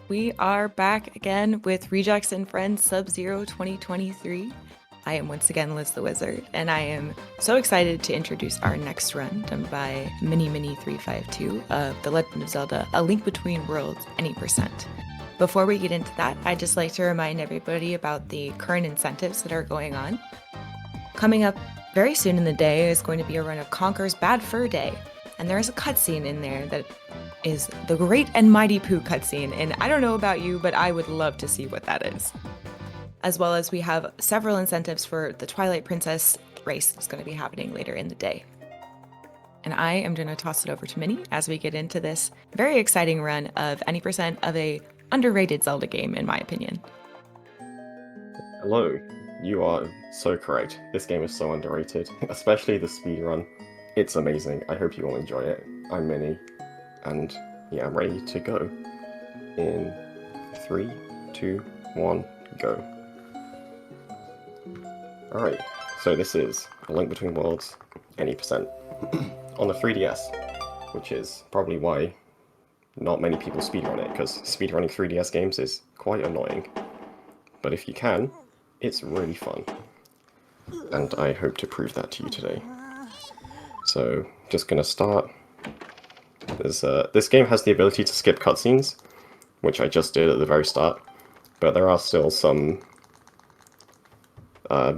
We are back again with Rejects and Friends Sub-Zero 2023. I am once again Liz the Wizard, and I am so excited to introduce our next run done by minimini352 of The Legend of Zelda: A Link Between Worlds Any %. Before we get into that, I'd just like to remind everybody about the current incentives that are going on. Coming up very soon in the day is going to be a run of Conker's Bad Fur Day, and there is a cutscene in there that is the Great and Mighty Pooh cutscene, and I don't know about you, but I would love to see what that is. As well as we have several incentives for the Twilight Princess race that's going to be happening later in the day. And I am going to toss it over to Minnie as we get into this very exciting run of any % of a underrated Zelda game, in my opinion. Hello, you are so correct. This game is so underrated, especially the speedrun. It's amazing. I hope you all enjoy it. I'm Minnie. And yeah, I'm ready to go. In 3, 2, 1, go. Alright, so this is A Link Between Worlds, any %. On the 3DS, which is probably why not many people speedrun it, because speedrunning 3DS games is quite annoying. But if you can, it's really fun. And I hope to prove that to you today. So, just gonna start. This game has the ability to skip cutscenes, which I just did at the very start, but there are still some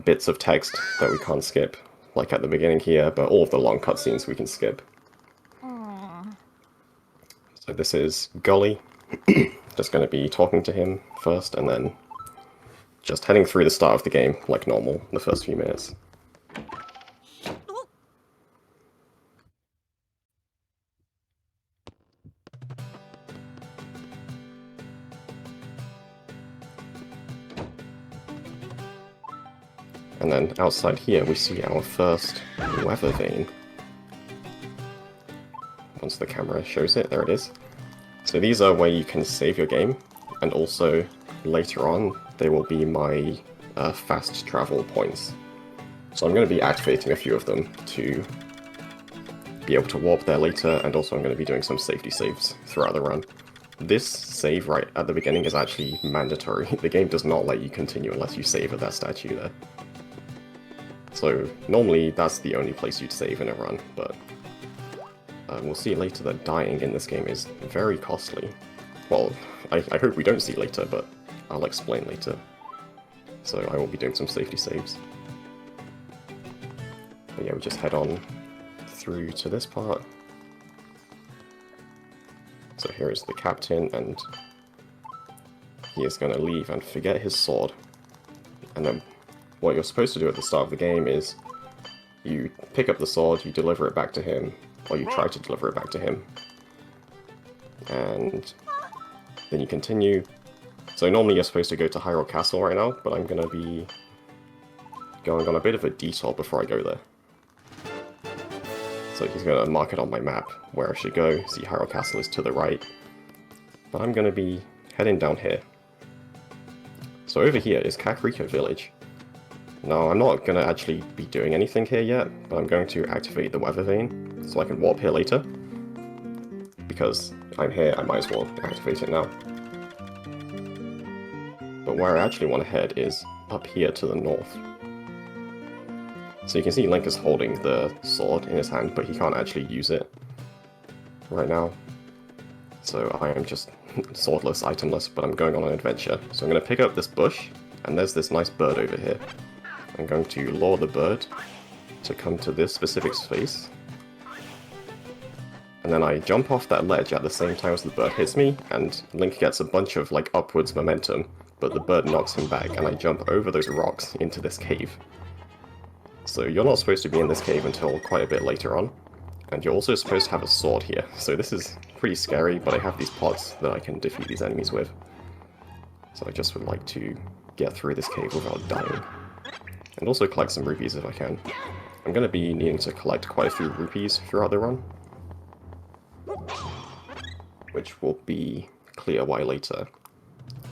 bits of text that we can't skip, like at the beginning here, but all of the long cutscenes we can skip. So this is Gully, just going to be talking to him first, and then just heading through the start of the game like normal, the first few minutes. And then outside here we see our first weather vane. Once the camera shows it, there it is. So these are where you can save your game, and also later on they will be my fast travel points. So I'm going to be activating a few of them to be able to warp there later, and also I'm going to be doing some safety saves throughout the run. This save right at the beginning is actually mandatory. The game does not let you continue unless you save at that statue there. So normally that's the only place you'd save in a run, but we'll see later that dying in this game is very costly. Well, I hope we don't see later, but I'll explain later. So I will be doing some safety saves. But yeah, we just head on through to this part. So here is the captain, and he is going to leave and forget his sword. And then what you're supposed to do at the start of the game is you pick up the sword, you deliver it back to him, or you try to deliver it back to him. And then you continue. So normally you're supposed to go to Hyrule Castle right now, but I'm going to be going on a bit of a detour before I go there. So he's going to mark it on my map where I should go. See, Hyrule Castle is to the right. But I'm going to be heading down here. So over here is Kakariko Village. Now, I'm not going to actually be doing anything here yet, but I'm going to activate the weather vane so I can warp here later. Because I'm here, I might as well activate it now. But where I actually want to head is up here to the north. So you can see Link is holding the sword in his hand, but he can't actually use it right now. So I am just swordless, itemless, but I'm going on an adventure. So I'm going to pick up this bush, and there's this nice bird over here. I'm going to lure the bird to come to this specific space. And then I jump off that ledge at the same time as the bird hits me, and Link gets a bunch of like upwards momentum, but the bird knocks him back, and I jump over those rocks into this cave. So you're not supposed to be in this cave until quite a bit later on, and you're also supposed to have a sword here. So this is pretty scary, but I have these pots that I can defeat these enemies with. So I just would like to get through this cave without dying. And also collect some rupees if I can. I'm going to be needing to collect quite a few rupees throughout the run, which will be clear why later.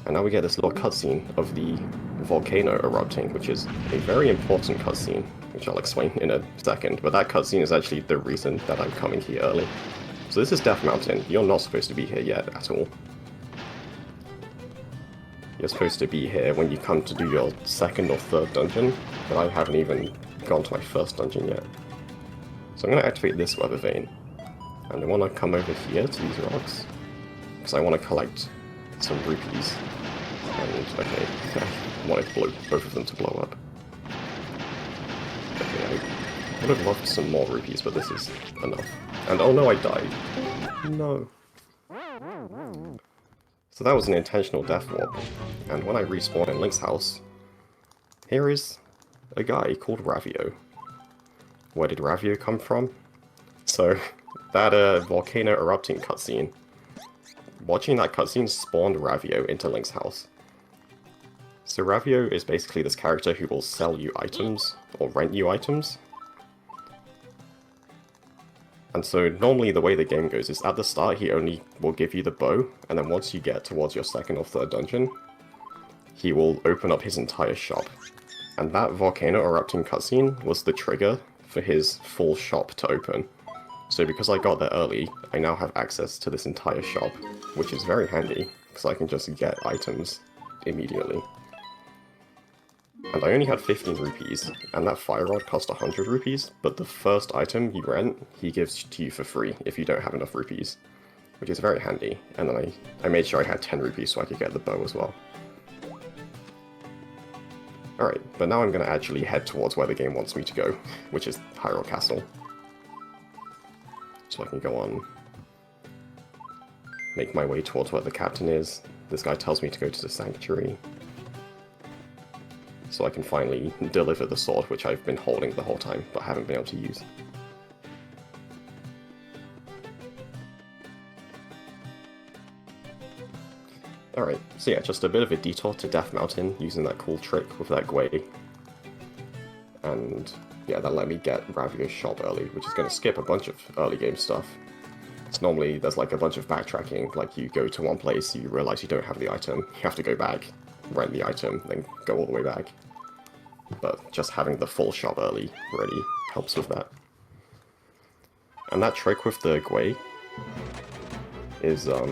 And now we get this little cutscene of the volcano erupting, which is a very important cutscene, which I'll explain in a second, but that cutscene is actually the reason that I'm coming here early. So this is Death Mountain. You're not supposed to be here yet at all. You're supposed to be here when you come to do your second or third dungeon, but I haven't even gone to my first dungeon yet. So I'm going to activate this weather vein, and I want to come over here to these rocks, because I want to collect some rupees. And, okay, I want both of them to blow up. Okay, I would have loved some more rupees, but this is enough. And oh no, I died. No. So that was an intentional death warp. And when I respawn in Link's house, here is a guy called Ravio. Where did Ravio come from? So, that volcano erupting cutscene. Watching that cutscene spawned Ravio into Link's house. So Ravio is basically this character who will sell you items, or rent you items. And so normally the way the game goes is at the start he only will give you the bow, and then once you get towards your second or third dungeon, he will open up his entire shop. And that volcano erupting cutscene was the trigger for his full shop to open. So because I got there early, I now have access to this entire shop, which is very handy, because I can just get items immediately. And I only had 15 rupees, and that fire rod cost 100 rupees, but the first item you rent, he gives to you for free if you don't have enough rupees, which is very handy. And then I made sure I had 10 rupees so I could get the bow as well. Alright, but now I'm going to actually head towards where the game wants me to go, which is Hyrule Castle. So I can go on, make my way towards where the captain is. This guy tells me to go to the sanctuary, so I can finally deliver the sword, which I've been holding the whole time, but haven't been able to use. Alright, so yeah, just a bit of a detour to Death Mountain, using that cool trick with that Gwei. And yeah, that let me get Ravio's shop early, which is going to skip a bunch of early game stuff. It's normally, there's like a bunch of backtracking, like you go to one place, you realize you don't have the item, you have to go back, rent the item, then go all the way back. But just having the full shop early really helps with that. And that trick with the Gwei is a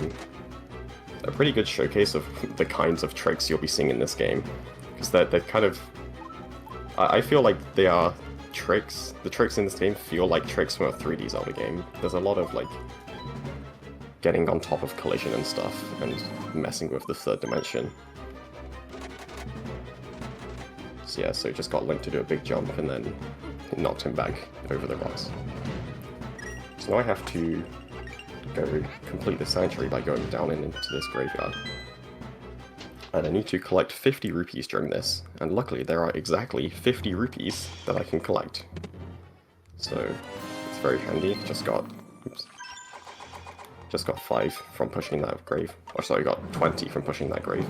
pretty good showcase of the kinds of tricks you'll be seeing in this game. Because they're kind of... I feel like they are tricks. The tricks in this game feel like tricks from a 3D Zelda game. There's a lot of like getting on top of collision and stuff, and messing with the third dimension. So yeah, so just got Link to do a big jump and then knocked him back over the rocks. So now I have to go complete the sanctuary by going down into this graveyard. And I need to collect 50 rupees during this, and luckily there are exactly 50 rupees that I can collect. So it's very handy. Just got 5 from pushing that grave. Or sorry, got 20 from pushing that grave.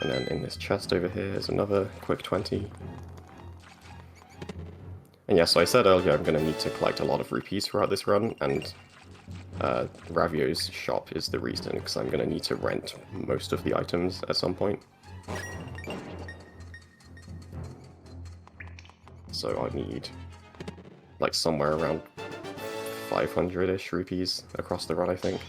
And then in this chest over here is another quick 20. And yeah, so I said earlier I'm going to need to collect a lot of rupees throughout this run, and Ravio's shop is the reason, because I'm going to need to rent most of the items at some point. So I need like somewhere around 500-ish rupees across the run, I think.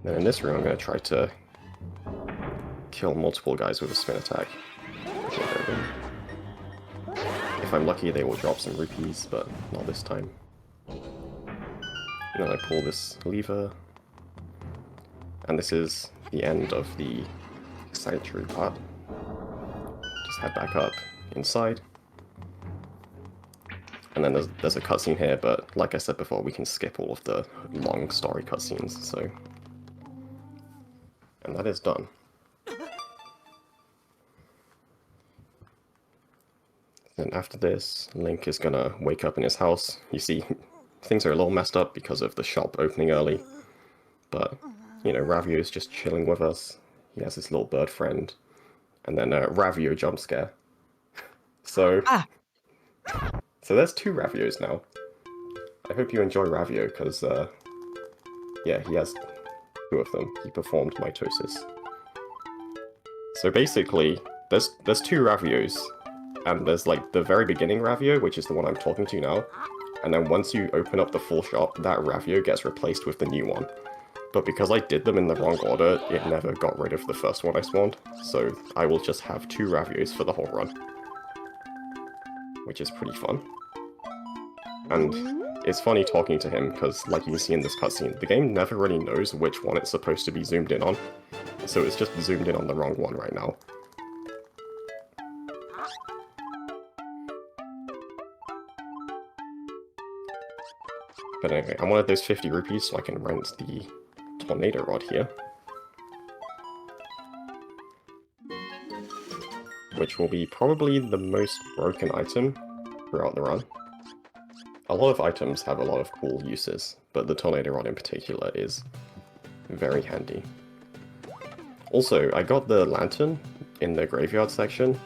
Then in this room I'm going to try to kill multiple guys with a spin attack. If I'm lucky, they will drop some rupees, but not this time. And then I pull this lever, and this is the end of the sanctuary part. Just head back up inside. And then there's a cutscene here, but like I said before, we can skip all of the long story cutscenes, so... And that is done. Then after this, Link is gonna wake up in his house. You see, things are a little messed up because of the shop opening early. But, you know, Ravio's just chilling with us. He has his little bird friend. And then a Ravio jump scare. So... Ah! So there's 2 Ravios now. I hope you enjoy Ravio, because, yeah, he has 2 of them. He performed mitosis. So basically, there's 2 Ravios. And there's, like, the very beginning Ravio, which is the one I'm talking to now. And then once you open up the full shop, that Ravio gets replaced with the new one. But because I did them in the wrong order, it never got rid of the first one I spawned. So I will just have 2 Ravios for the whole run. Which is pretty fun. And it's funny talking to him, because like you can see in this cutscene, the game never really knows which one it's supposed to be zoomed in on. So it's just zoomed in on the wrong one right now. But anyway, I wanted those 50 rupees so I can rent the tornado rod here. Which will be probably the most broken item throughout the run. A lot of items have a lot of cool uses, but the tornado rod in particular is very handy. Also, I got the lantern in the graveyard section,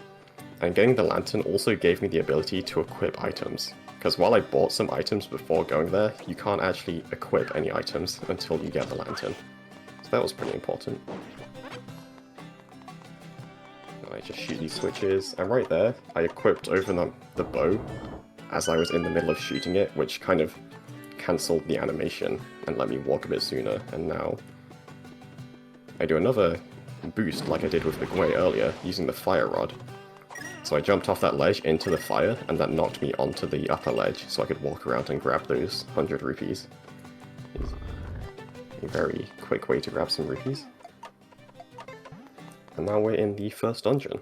and getting the lantern also gave me the ability to equip items. Because while I bought some items before going there, you can't actually equip any items until you get the lantern. So that was pretty important. And I just shoot these switches, and right there, I equipped over the bow as I was in the middle of shooting it, which kind of cancelled the animation and let me walk a bit sooner, and now I do another boost like I did with the Gwei earlier, using the fire rod. So I jumped off that ledge into the fire, and that knocked me onto the upper ledge, so I could walk around and grab those 100 rupees. It's a very quick way to grab some rupees. And now we're in the first dungeon.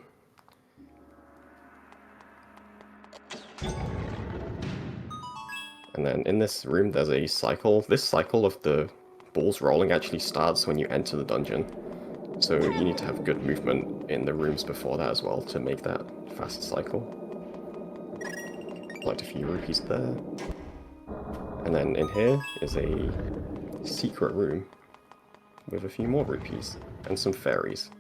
And then in this room there's a cycle. This cycle of the balls rolling actually starts when you enter the dungeon. So you need to have good movement in the rooms before that as well to make that fast cycle. Collect a few rupees there. And then in here is a secret room with a few more rupees and some fairies.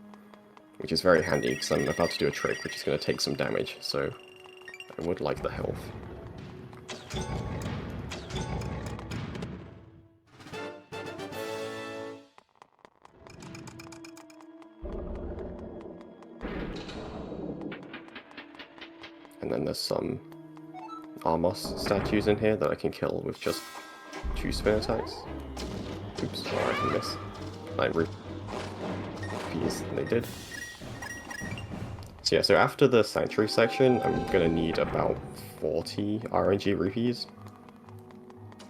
Which is very handy because I'm about to do a trick which is going to take some damage, so I would like the health. And then there's some Armos statues in here that I can kill with just 2 spin attacks. Oops, I can miss. 9 rupees, they did. So yeah, so after the Sanctuary section, I'm gonna need about 40 RNG rupees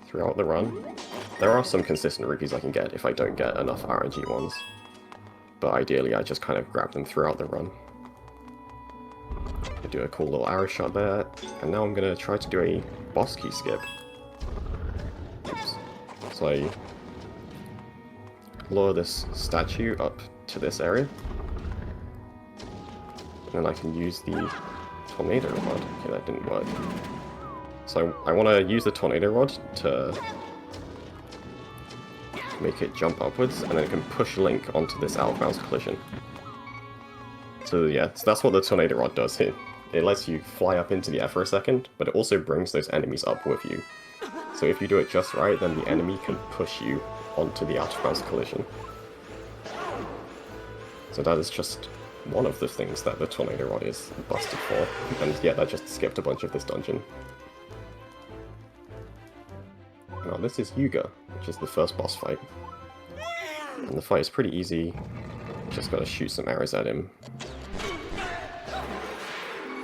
throughout the run. There are some consistent rupees I can get if I don't get enough RNG ones. But ideally, I just kind of grab them throughout the run. I do a cool little arrow shot there, and now I'm gonna try to do a boss key skip. Oops. So I lure this statue up to this area, and then I can use the tornado rod. Okay, that didn't work. So I want to use the tornado rod to make it jump upwards, and then it can push Link onto this out-of-bounds collision. So yeah, so that's what the tornado rod does here. It lets you fly up into the air for a second, but it also brings those enemies up with you. So if you do it just right, then the enemy can push you onto the out-of-bounds collision. So that is just one of the things that the tornado rod is busted for. And yeah, that just skipped a bunch of this dungeon. Now this is Yuga, which is the first boss fight. And the fight is pretty easy. Just gotta shoot some arrows at him.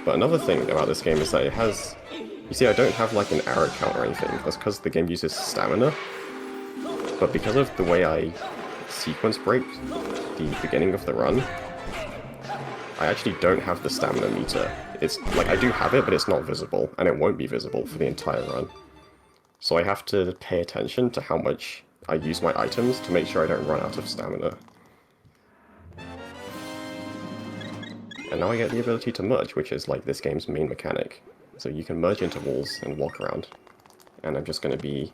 But another thing about this game is that it has... You see, I don't have like an arrow count or anything. That's because the game uses stamina. But because of the way I sequence break the beginning of the run, I actually don't have the stamina meter. It's like, I do have it, but it's not visible, and it won't be visible for the entire run. So I have to pay attention to how much I use my items to make sure I don't run out of stamina. And now I get the ability to merge, which is like this game's main mechanic. So you can merge into walls and walk around. And I'm just going to be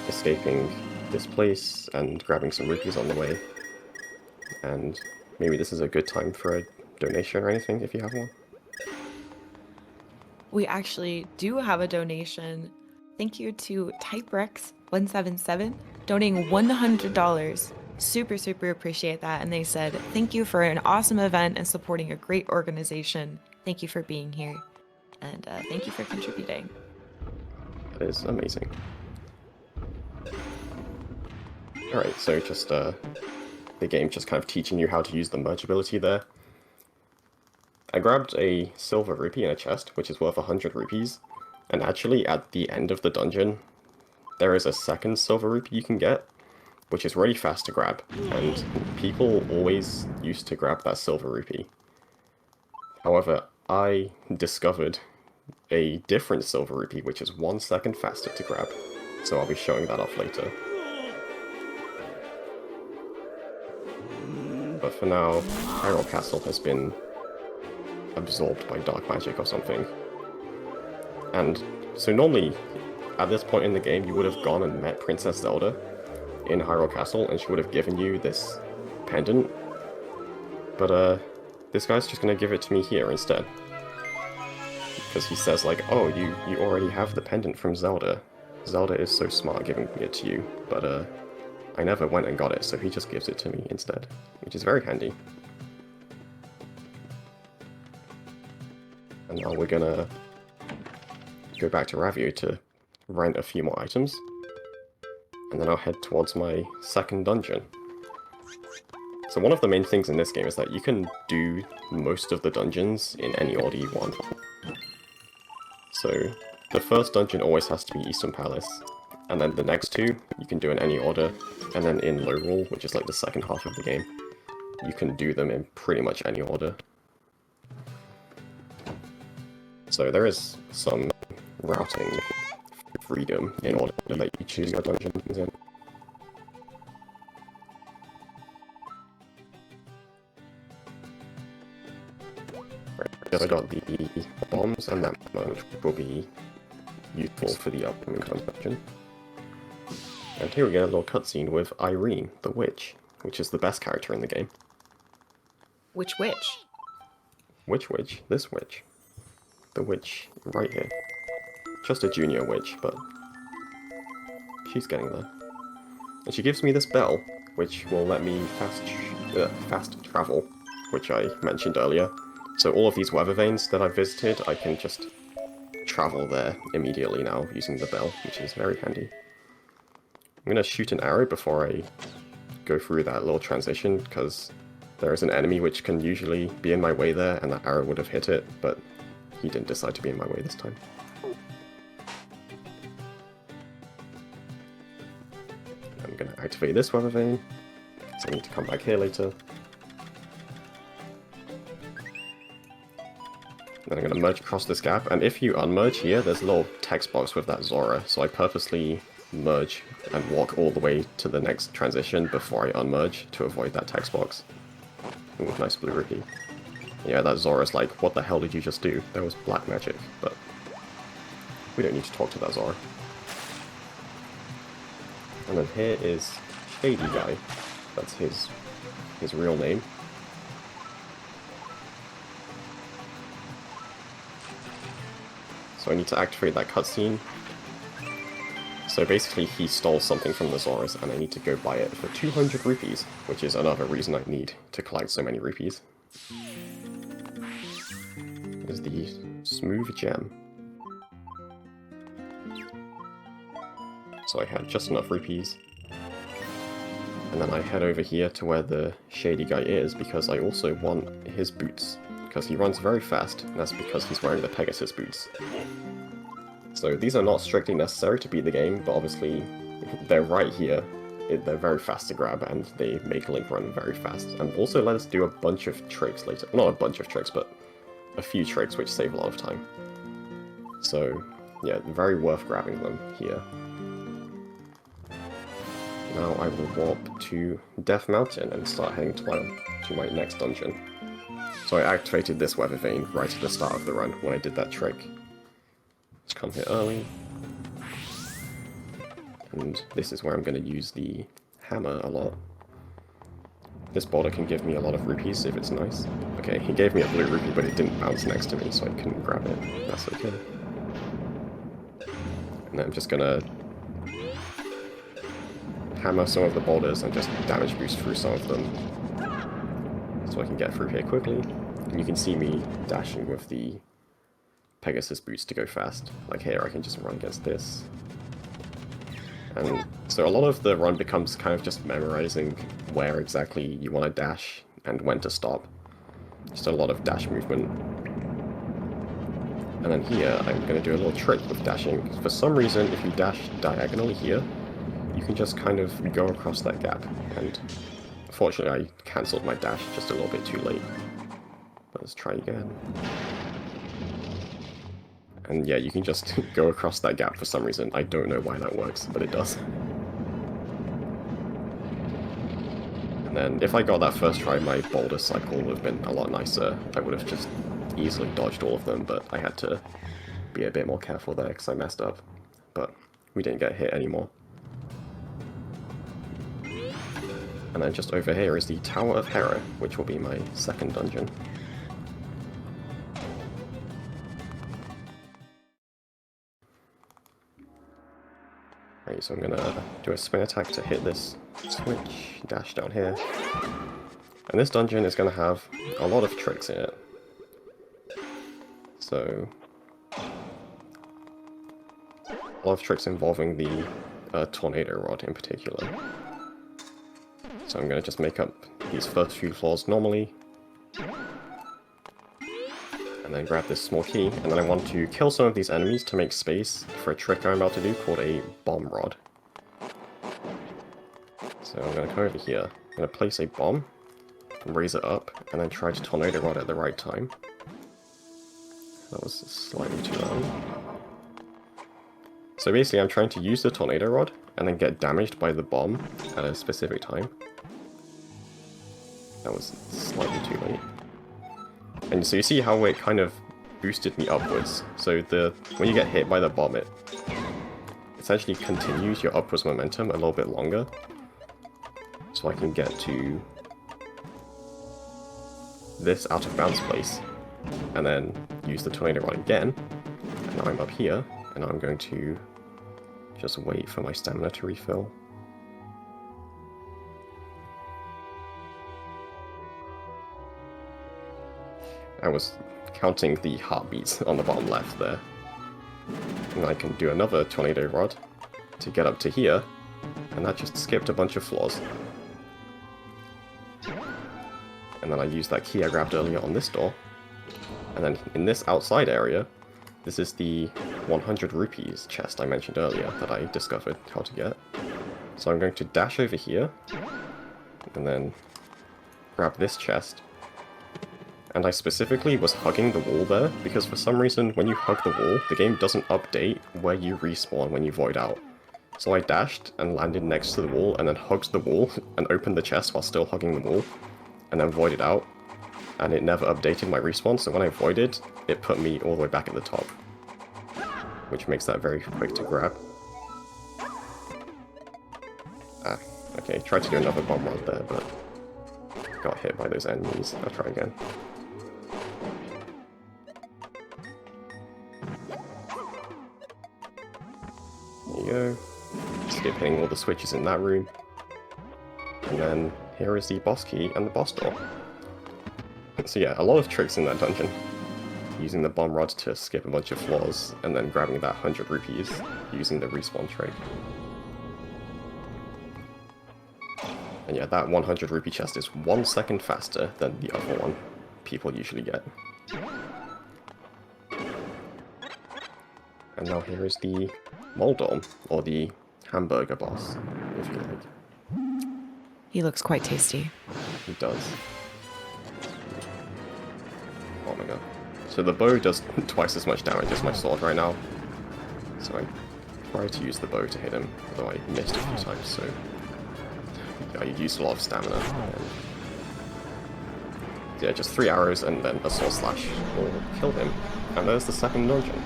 escaping this place and grabbing some rupees on the way. And maybe this is a good time for a donation or anything, if you have one. We actually do have a donation. Thank you to TypeRex177 donating $100. Super, super appreciate that. And they said, thank you for an awesome event and supporting a great organization. Thank you for being here. And thank you for contributing. That is amazing. Alright, so just the game just kind of teaching you how to use the merge ability there. I grabbed a silver rupee in a chest, which is worth 100 rupees, and actually at the end of the dungeon, there is a second silver rupee you can get, which is really fast to grab, and people always used to grab that silver rupee. However, I discovered a different silver rupee, which is 1 second faster to grab, so I'll be showing that off later. But for now, Hyrule Castle has been absorbed by dark magic or something. And so normally, at this point in the game, you would have gone and met Princess Zelda in Hyrule Castle, and she would have given you this pendant. But this guy's just gonna give it to me here instead. Because he says like, oh, you already have the pendant from Zelda. Zelda is so smart giving it to you, but I never went and got it, so he just gives it to me instead, which is very handy. And now we're gonna go back to Ravio to rent a few more items, and then I'll head towards my second dungeon. So one of the main things in this game is that you can do most of the dungeons in any order you want. So the first dungeon always has to be Eastern Palace, and then the next two you can do in any order, and then in Lorule, which is like the second half of the game, you can do them in pretty much any order. So there is some routing freedom in order that you choose your dungeons in. Right, so I got the bombs and that which will be useful for the upcoming dungeon. And here we get a little cutscene with Irene, the witch, which is the best character in the game. Which witch? Which witch? This witch. The witch right here. Just a junior witch, but she's getting there. And she gives me this bell, which will let me fast travel, which I mentioned earlier. So all of these weather vanes that I've visited, I can just travel there immediately now using the bell, which is very handy. I'm gonna shoot an arrow before I go through that little transition, because there is an enemy which can usually be in my way there, and that arrow would have hit it, but he didn't decide to be in my way this time. I'm gonna activate this weather vane, so I need to come back here later. Then I'm gonna merge across this gap, and if you unmerge here, there's a little text box with that Zora, so I purposely merge and walk all the way to the next transition before I unmerge to avoid that text box. Ooh, nice blue rupee. Yeah, that Zora's like, what the hell did you just do? That was black magic, but we don't need to talk to that Zora. And then here is Shady Guy. That's his real name. So I need to activate that cutscene. So basically he stole something from the Zoras, and I need to go buy it for 200 rupees, which is another reason I need to collect so many rupees. Is the smooth gem. So I had just enough rupees. And then I head over here to where the Shady Guy is, because I also want his boots. because he runs very fast, and that's because he's wearing the Pegasus boots. So these are not strictly necessary to beat the game, but obviously they're right here. They're very fast to grab, and they make Link run very fast. And also let us do a bunch of tricks later. Not a bunch of tricks, but a few tricks which save a lot of time. So, yeah, very worth grabbing them here. Now I will warp to Death Mountain and start heading to my next dungeon. So I activated this weather vane right at the start of the run when I did that trick. Just come here early. And this is where I'm going to use the hammer a lot. This boulder can give me a lot of rupees if it's nice. Okay, he gave me a blue rupee, but it didn't bounce next to me, so I couldn't grab it. That's okay. And then I'm just gonna hammer some of the boulders and just damage boost through some of them, so I can get through here quickly. And you can see me dashing with the Pegasus boots to go fast. Like here, I can just run against this. And so a lot of the run becomes kind of just memorizing where exactly you want to dash and when to stop. Just a lot of dash movement. And then here, I'm going to do a little trick with dashing. For some reason, if you dash diagonally here, you can just kind of go across that gap. And unfortunately, I cancelled my dash just a little bit too late. Let's try again. And yeah, you can just go across that gap for some reason. I don't know why that works, but it does. And then if I got that first try, my boulder cycle would have been a lot nicer. I would have just easily dodged all of them, but I had to be a bit more careful there because I messed up. But we didn't get hit anymore. And then just over here is the Tower of Hera, which will be my second dungeon. Right, so I'm gonna do a spin attack to hit this switch, dash down here. And this dungeon is gonna have a lot of tricks in it. So, a lot of tricks involving the tornado rod in particular. So I'm gonna just make up these first few floors normally. And then grab this small key, and then I want to kill some of these enemies to make space for a trick I'm about to do called a bomb rod. So I'm going to come over here, I'm going to place a bomb, raise it up, and then try to tornado rod at the right time. That was slightly too early. So basically I'm trying to use the tornado rod, and then get damaged by the bomb at a specific time. That was slightly too late. And so you see how it kind of boosted me upwards. So when you get hit by the bomb, it essentially continues your upwards momentum a little bit longer. So I can get to this out of bounds place, and then use the tornado rod again. And now I'm up here, and I'm going to just wait for my stamina to refill. I was counting the heartbeats on the bottom left there. And I can do another tornado rod to get up to here, and that just skipped a bunch of floors. And then I use that key I grabbed earlier on this door. And then in this outside area, this is the 100 rupees chest I mentioned earlier that I discovered how to get. So I'm going to dash over here, and then grab this chest. And I specifically was hugging the wall there, because for some reason when you hug the wall, the game doesn't update where you respawn when you void out. So I dashed and landed next to the wall, and then hugged the wall, and opened the chest while still hugging the wall, and then voided out. And it never updated my respawn, so when I voided, it put me all the way back at the top. Which makes that very quick to grab. Ah, okay, tried to do another bomb rod there, but got hit by those enemies. I'll try again. There you go. Skip hitting all the switches in that room. And then here is the boss key and the boss door. So yeah, a lot of tricks in that dungeon. Using the bomb rod to skip a bunch of floors, and then grabbing that 100 rupees using the respawn trick. And yeah, that 100 rupee chest is 1 second faster than the other one people usually get. And now here is the Moldorm, or the hamburger boss, if you like. He looks quite tasty. He does. Oh my god. So the bow does twice as much damage as my sword right now. So I tried to use the bow to hit him, although I missed a few times, so I used a lot of stamina. And yeah, just 3 arrows and then a sword slash will kill him. And there's the second dungeon.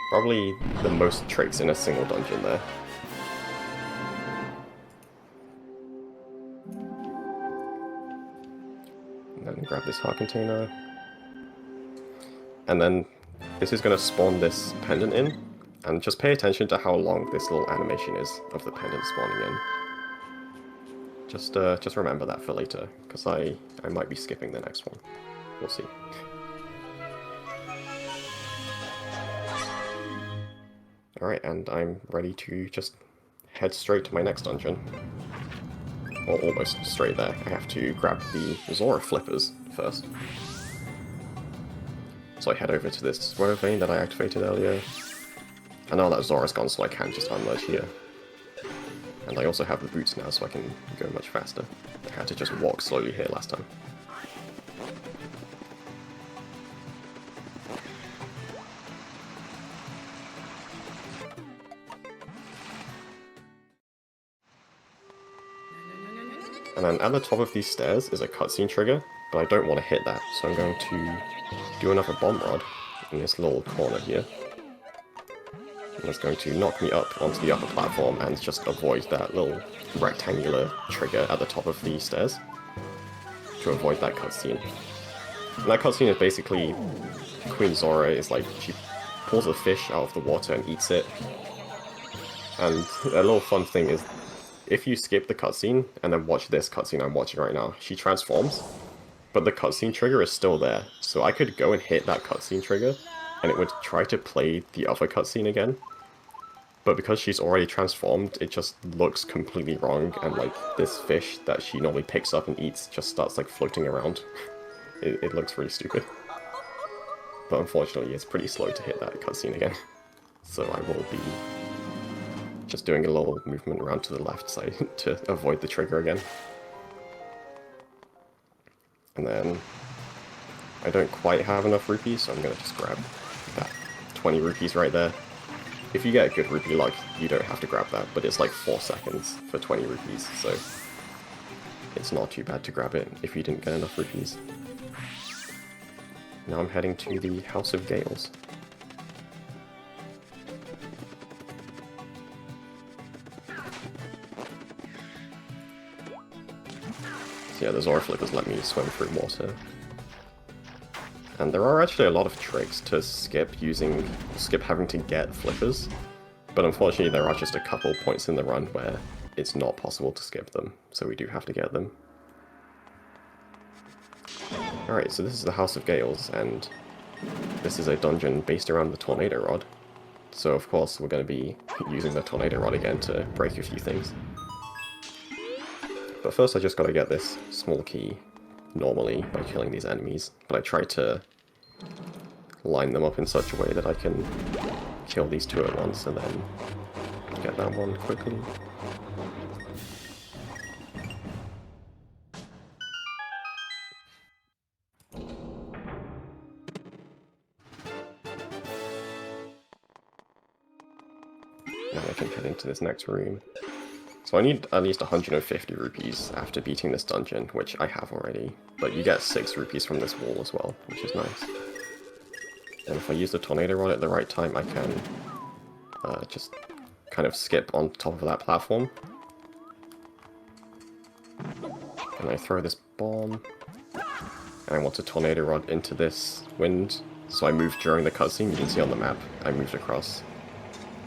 Probably the most tricks in a single dungeon there. And then grab this heart container. And then this is going to spawn this pendant in. And just pay attention to how long this little animation is of the pendant spawning in. Just remember that for later, because I might be skipping the next one. We'll see. Alright, and I'm ready to just head straight to my next dungeon. Or almost straight there. I have to grab the Zora flippers first. So I head over to this weather vein that I activated earlier. And now that Zora's gone, so I can just unmerge here. And I also have the boots now, so I can go much faster. I had to just walk slowly here last time. And then at the top of these stairs is a cutscene trigger, but I don't want to hit that, so I'm going to do another bomb rod in this little corner here. And it's going to knock me up onto the upper platform and just avoid that little rectangular trigger at the top of the stairs to avoid that cutscene. And that cutscene is basically Queen Zora is like, she pulls a fish out of the water and eats it. And a little fun thing is, if you skip the cutscene and then watch this cutscene I'm watching right now, she transforms, but the cutscene trigger is still there. So I could go and hit that cutscene trigger, and it would try to play the other cutscene again. But because she's already transformed, it just looks completely wrong, and like this fish that she normally picks up and eats just starts like floating around. It looks really stupid. But unfortunately, it's pretty slow to hit that cutscene again. So I will be just doing a little movement around to the left side to avoid the trigger again. And then I don't quite have enough rupees, so I'm going to just grab that 20 rupees right there. If you get good rupee luck, you don't have to grab that, but it's like 4 seconds for 20 rupees, so it's not too bad to grab it if you didn't get enough rupees. Now I'm heading to the House of Gales. So yeah, the Zora flippers let me swim through water. And there are actually a lot of tricks to skip having to get flippers, but unfortunately there are just a couple points in the run where it's not possible to skip them, so we do have to get them. Alright, so this is the House of Gales, and this is a dungeon based around the Tornado Rod. So of course we're going to be using the Tornado Rod again to break a few things. But first I just got to get this small key normally by killing these enemies, but I try to line them up in such a way that I can kill these two at once and then get that one quickly. Now I can head into this next room. So I need at least 150 rupees after beating this dungeon, which I have already, but you get 6 rupees from this wall as well, which is nice. And if I use the Tornado Rod at the right time, I can just kind of skip on top of that platform. And I throw this bomb, and I want to Tornado Rod into this wind, so I move during the cutscene. You can see on the map, I moved across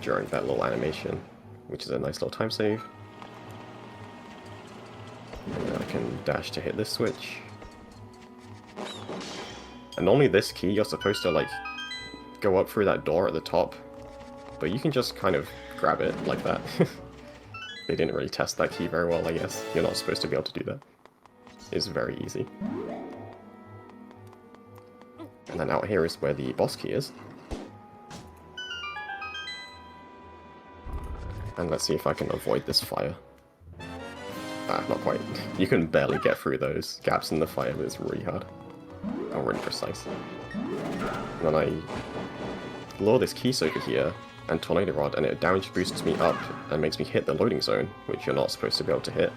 during that little animation, which is a nice little time save. And then I can dash to hit this switch. And normally this key, you're supposed to like go up through that door at the top, but you can just kind of grab it like that. They didn't really test that key very well, I guess. You're not supposed to be able to do that. It's very easy. And then out here is where the boss key is. And let's see if I can avoid this fire. Ah, not quite. You can barely get through those gaps in the fire, but it's really hard. Oh, really precise. And then I lure this key soaker here and tornado rod, and it damage boosts me up and makes me hit the loading zone, which you're not supposed to be able to hit.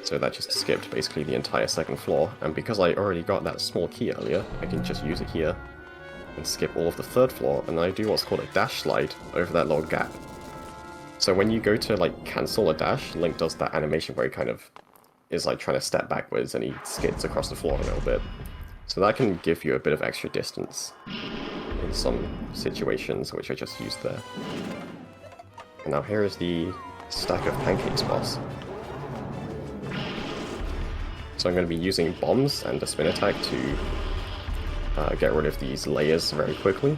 So that just skipped basically the entire second floor, and because I already got that small key earlier, I can just use it here and skip all of the third floor, and I do what's called a dash slide over that little gap. So when you go to like cancel a dash, Link does that animation where he kind of is like trying to step backwards and he skids across the floor a little bit. So that can give you a bit of extra distance in some situations, which I just used there. And now here is the stack of pancakes boss. So I'm going to be using bombs and a spin attack to get rid of these layers very quickly.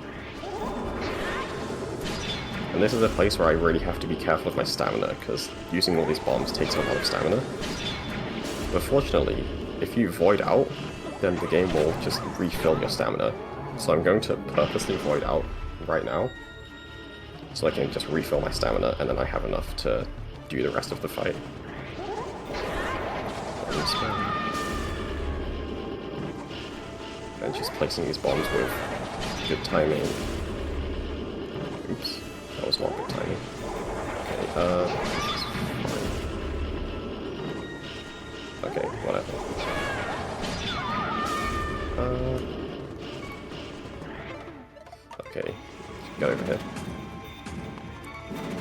And this is a place where I really have to be careful of my stamina, because using all these bombs takes a lot of stamina. But fortunately, if you void out, then the game will just refill your stamina. So I'm going to purposely void out right now, so I can just refill my stamina, and then I have enough to do the rest of the fight. And just placing these bombs with good timing. Oops. That was not good timing. Okay, okay, whatever. Okay, get over here.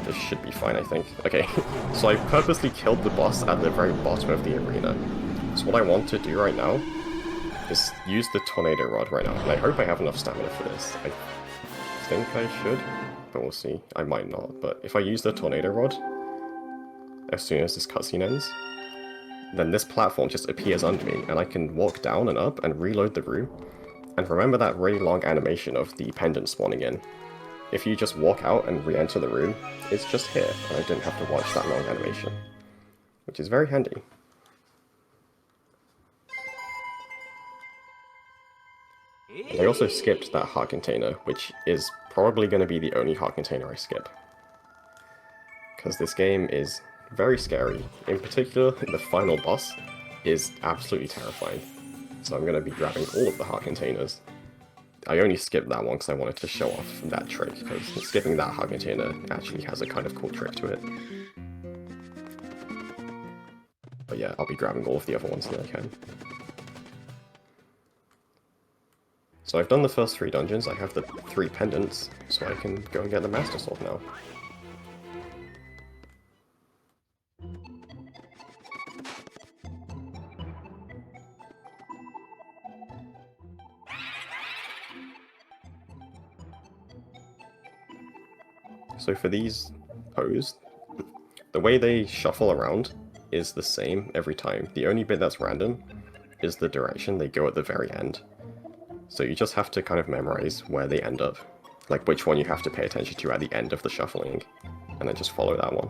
This should be fine, I think. Okay, so I purposely killed the boss at the very bottom of the arena. So what I want to do right now is use the tornado rod right now, and I hope I have enough stamina for this. I think I should, but we'll see. I might not, but if I use the tornado rod as soon as this cutscene ends, then this platform just appears under me, and I can walk down and up and reload the room. And remember that really long animation of the pendant spawning in. If you just walk out and re-enter the room, it's just here, and I didn't have to watch that long animation, which is very handy. And I also skipped that heart container, which is probably going to be the only heart container I skip. Because this game is very scary. In particular, the final boss is absolutely terrifying. So I'm going to be grabbing all of the heart containers. I only skipped that one because I wanted to show off that trick, because skipping that heart container actually has a kind of cool trick to it. But yeah, I'll be grabbing all of the other ones that I can. So I've done the first 3 dungeons, I have the 3 pendants, so I can go and get the Master Sword now. So for these pose, the way they shuffle around is the same every time. The only bit that's random is the direction they go at the very end. So you just have to kind of memorize where they end up, like which one you have to pay attention to at the end of the shuffling, and then just follow that one.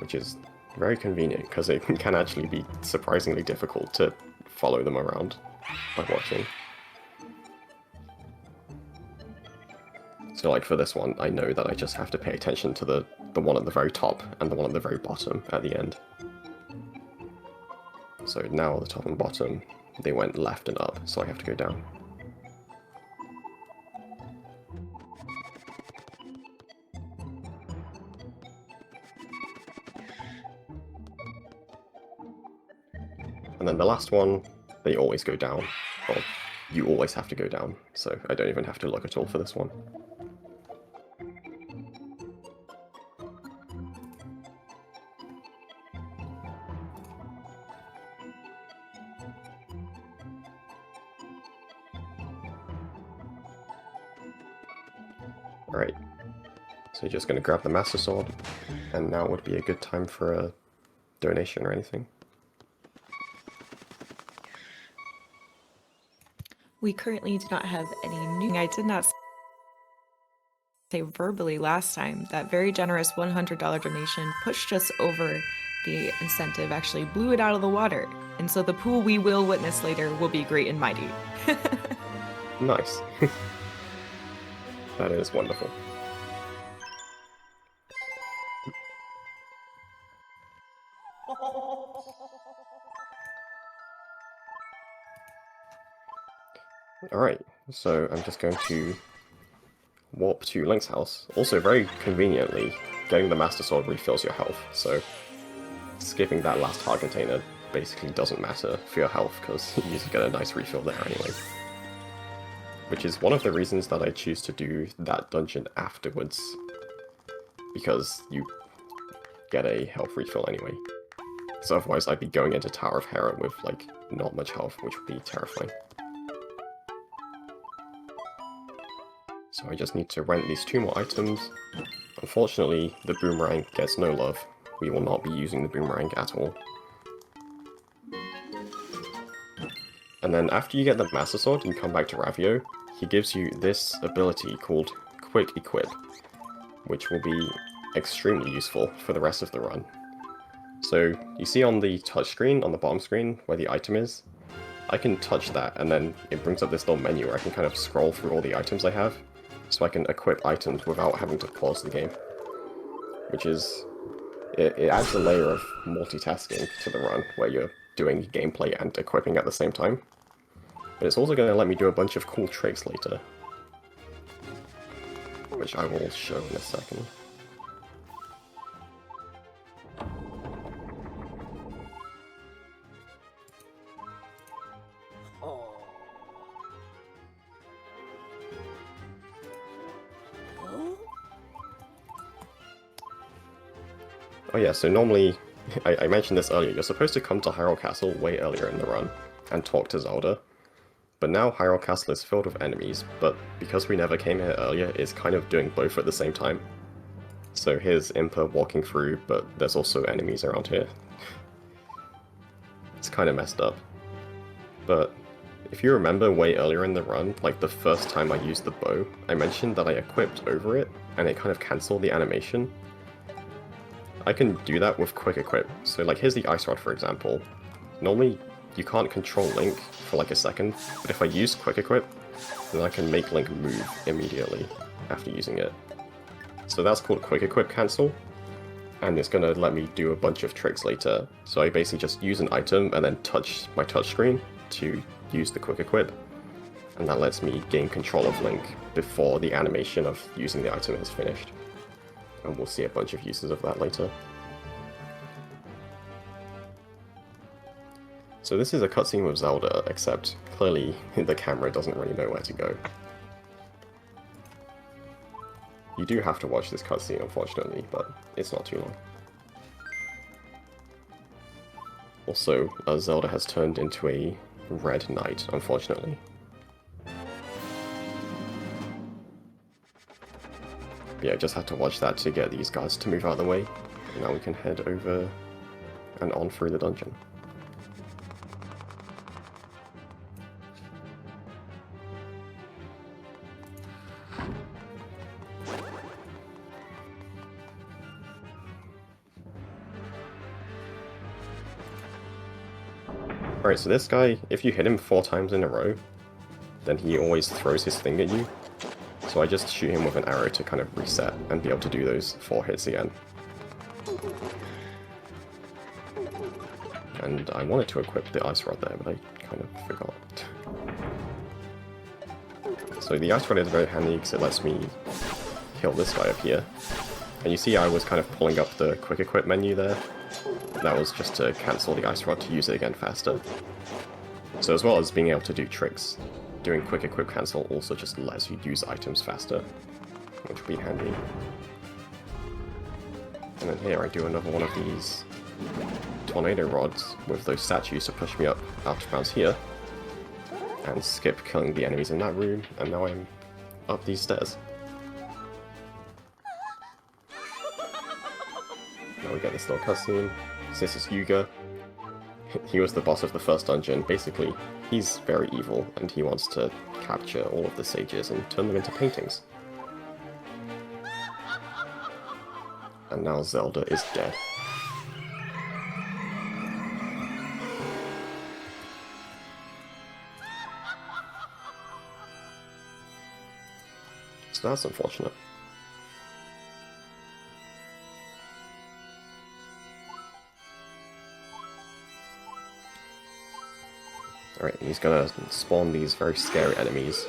Which is very convenient, because it can actually be surprisingly difficult to follow them around by watching. So like for this one, I know that I just have to pay attention to the one at the very top and the one at the very bottom at the end. So now the top and bottom, they went left and up, so I have to go down. And then the last one, they always go down. Well, you always have to go down, so I don't even have to look at all for this one. Alright, so just going to grab the Master Sword, and now would be a good time for a donation or anything. We currently do not have any new. I did not say verbally last time that very generous $100 donation pushed us over the incentive actually blew it out of the water. And so the pool we will witness later will be great and mighty. Nice. That is wonderful. Alright, so I'm just going to warp to Link's house. Also, very conveniently, getting the Master Sword refills your health, so skipping that last heart container basically doesn't matter for your health, because you usually get a nice refill there anyway. Which is one of the reasons that I choose to do that dungeon afterwards, because you get a health refill anyway. So otherwise I'd be going into Tower of Hera with, like, not much health, which would be terrifying. So I just need to rent these 2 more items. Unfortunately, the boomerang gets no love. We will not be using the boomerang at all. And then after you get the Master Sword and come back to Ravio, he gives you this ability called Quick Equip, which will be extremely useful for the rest of the run. So you see on the touchscreen, on the bottom screen, where the item is, I can touch that and then it brings up this little menu where I can kind of scroll through all the items I have, so I can equip items without having to pause the game. Which is... it adds a layer of multitasking to the run, where you're doing gameplay and equipping at the same time. But it's also going to let me do a bunch of cool tricks later, which I will show in a second. Oh yeah, so normally, I mentioned this earlier, you're supposed to come to Hyrule Castle way earlier in the run and talk to Zelda. But now Hyrule Castle is filled with enemies, but because we never came here earlier, it's kind of doing both at the same time. So here's Impa walking through, but there's also enemies around here. It's kind of messed up. But if you remember way earlier in the run, like the first time I used the bow, I mentioned that I equipped over it, and it kind of cancelled the animation. I can do that with Quick Equip. So like here's the Ice Rod for example. Normally you can't control Link for like a second, but if I use Quick Equip, then I can make Link move immediately after using it. So that's called Quick Equip Cancel, and it's going to let me do a bunch of tricks later. So I basically just use an item and then touch my touchscreen to use the Quick Equip, and that lets me gain control of Link before the animation of using the item is finished. And we'll see a bunch of uses of that later. So this is a cutscene with Zelda, except clearly the camera doesn't really know where to go. You do have to watch this cutscene, unfortunately, but it's not too long. Also, Zelda has turned into a red knight, unfortunately. Yeah, I just had to watch that to get these guards to move out of the way. And now we can head over and on through the dungeon. Alright, so this guy, if you hit him 4 times in a row, then he always throws his thing at you. So I just shoot him with an arrow to kind of reset and be able to do those 4 hits again. And I wanted to equip the Ice Rod there, but I kind of forgot. So the Ice Rod is very handy because it lets me kill this guy up here. And you see I was kind of pulling up the Quick Equip menu there. That was just to cancel the Ice Rod to use it again faster. So as well as being able to do tricks, doing Quick Equip Cancel also just lets you use items faster, which would be handy. And then here I do another one of these tornado rods with those statues to push me up out of bounds here, and skip killing the enemies in that room, and now I'm up these stairs. Now we get this little cutscene. So this is Yuga. He was the boss of the first dungeon. Basically, he's very evil, and he wants to capture all of the sages and turn them into paintings. And now Zelda is dead. So that's unfortunate. Alright, he's gonna spawn these very scary enemies.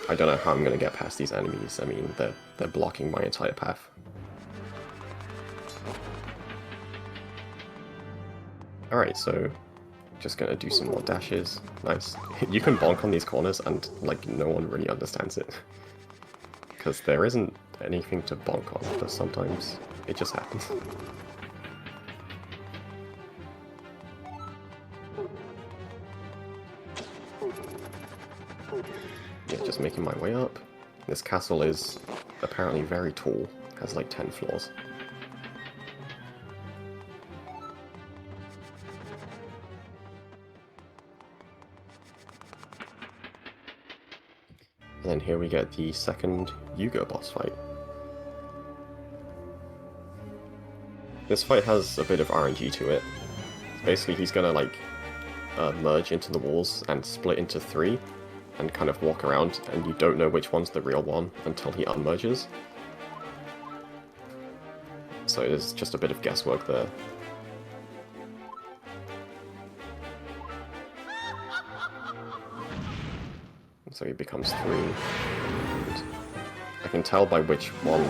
I don't know how I'm gonna get past these enemies. I mean, they're blocking my entire path. Alright, so just gonna do some more dashes. Nice. You can bonk on these corners and, like, no one really understands it. Because there isn't anything to bonk on, but sometimes it just happens. Yeah, just making my way up. This castle is apparently very tall, has like 10 floors. And then here we get the second Yugo boss fight. This fight has a bit of RNG to it. Basically, he's gonna like merge into the walls and split into 3 and kind of walk around, and you don't know which one's the real one until he unmerges. So there's just a bit of guesswork there. So he becomes 3. And I can tell by which one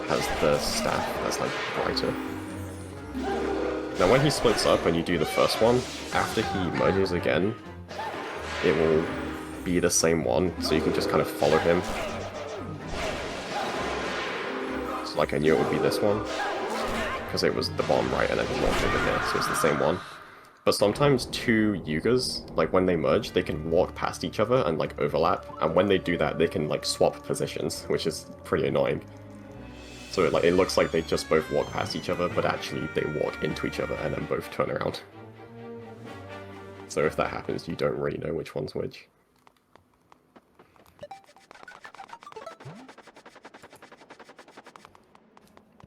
has the staff that's like brighter. Now when he splits up and you do the first one, after he merges again, it will be the same one, so you can just kind of follow him. So like I knew it would be this one, because it was the bottom right and then he walked over here, so it's the same one. But sometimes 2 Yugas, like when they merge, they can walk past each other and like overlap, and when they do that, they can like swap positions, which is pretty annoying. So it looks like they just both walk past each other, but actually they walk into each other and then both turn around. So if that happens, you don't really know which one's which.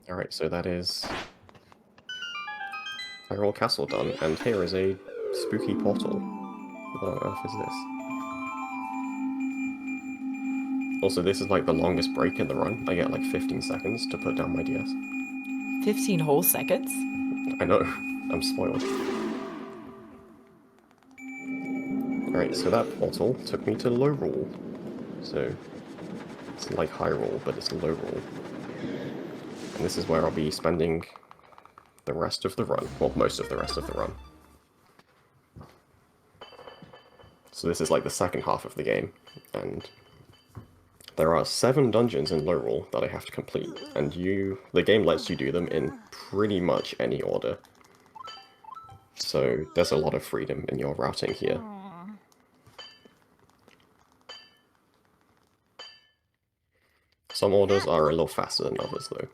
Alright, so that is Hyrule Castle done, and here is a spooky portal. What on earth is this? Also, this is like the longest break in the run. I get like 15 seconds to put down my DS. 15 whole seconds? I know, I'm spoiled. Alright, so that portal took me to Lorule. So, it's like Hyrule, but it's Lorule. And this is where I'll be spending the rest of the run. Well, most of the rest of the run. So this is like the second half of the game, and there are 7 dungeons in Lorule that I have to complete, and the game lets you do them in pretty much any order. So there's a lot of freedom in your routing here. Some orders are a little faster than others though.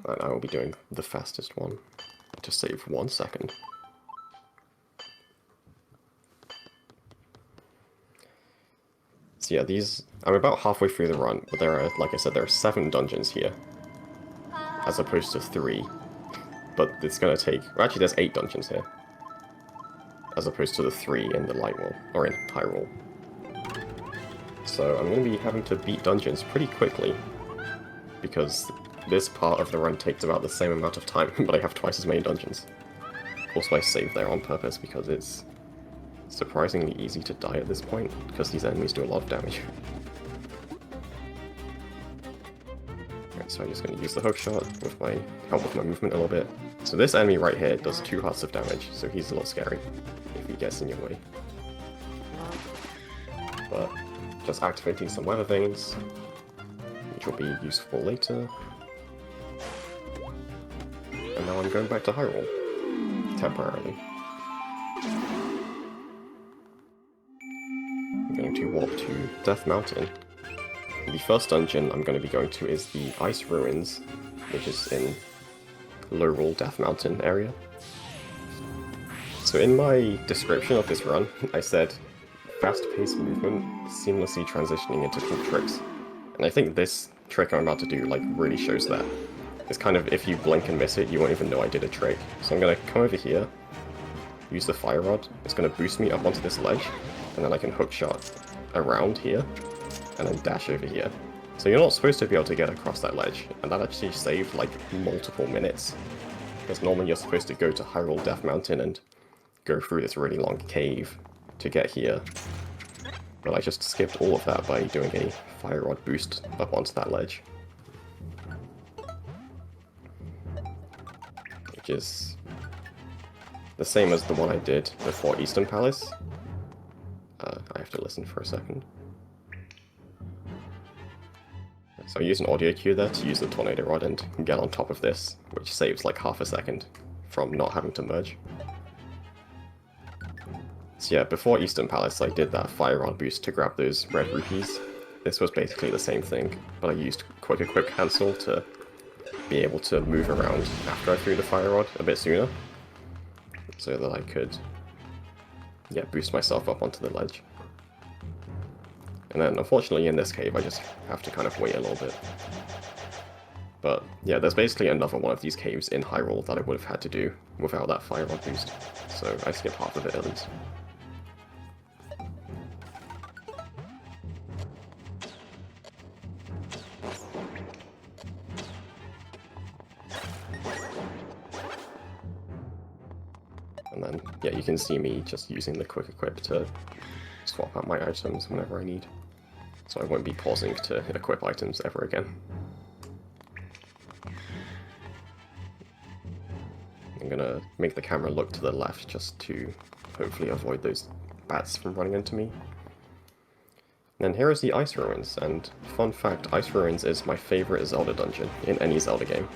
And I will be doing the fastest one to save 1 second. So yeah, I'm about halfway through the run, but there are, like I said, there are 7 dungeons here, as opposed to 3. But it's gonna take, well, actually there's 8 dungeons here, as opposed to the 3 in the Light World, or in Hyrule. So I'm gonna be having to beat dungeons pretty quickly, because this part of the run takes about the same amount of time, but I have twice as many dungeons. Also, I saved there on purpose because it's surprisingly easy to die at this point, because these enemies do a lot of damage. Alright, so I'm just going to use the hook shot with my help with my movement a little bit. So this enemy right here does 2 hearts of damage, so he's a little scary if he gets in your way. But just activating some weather things, which will be useful later. And now I'm going back to Hyrule, temporarily. I'm going to walk to Death Mountain. The first dungeon I'm going to be going to is the Ice Ruins, which is in Lorule Death Mountain area. So in my description of this run, I said, fast-paced movement, seamlessly transitioning into cool tricks. And I think this trick I'm about to do, like, really shows that. It's kind of, if you blink and miss it, you won't even know I did a trick. So I'm going to come over here, use the Fire Rod, it's going to boost me up onto this ledge, and then I can hook shot around here, and then dash over here. So you're not supposed to be able to get across that ledge, and that actually saved like multiple minutes. Because normally you're supposed to go to Hyrule Death Mountain and go through this really long cave to get here. But I just skipped all of that by doing a Fire Rod boost up onto that ledge. Which is the same as the one I did before Eastern Palace. I have to listen for a second. So I use an audio cue there to use the Tornado Rod and get on top of this, which saves like half a second from not having to merge. So yeah, before Eastern Palace I did that Fire Rod boost to grab those red rupees. This was basically the same thing, but I used Quick Equip cancel to be able to move around after I threw the Fire Rod a bit sooner, so that I could, yeah, boost myself up onto the ledge. And then, unfortunately, in this cave, I just have to kind of wait a little bit. But, yeah, there's basically another one of these caves in Hyrule that I would have had to do without that Fire Rod boost. So I skip half of it at least. And then, yeah, you can see me just using the Quick Equip to swap out my items whenever I need. So I won't be pausing to equip items ever again. I'm gonna make the camera look to the left just to hopefully avoid those bats from running into me. And then here is the Ice Ruins, and fun fact, Ice Ruins is my favorite Zelda dungeon in any Zelda game.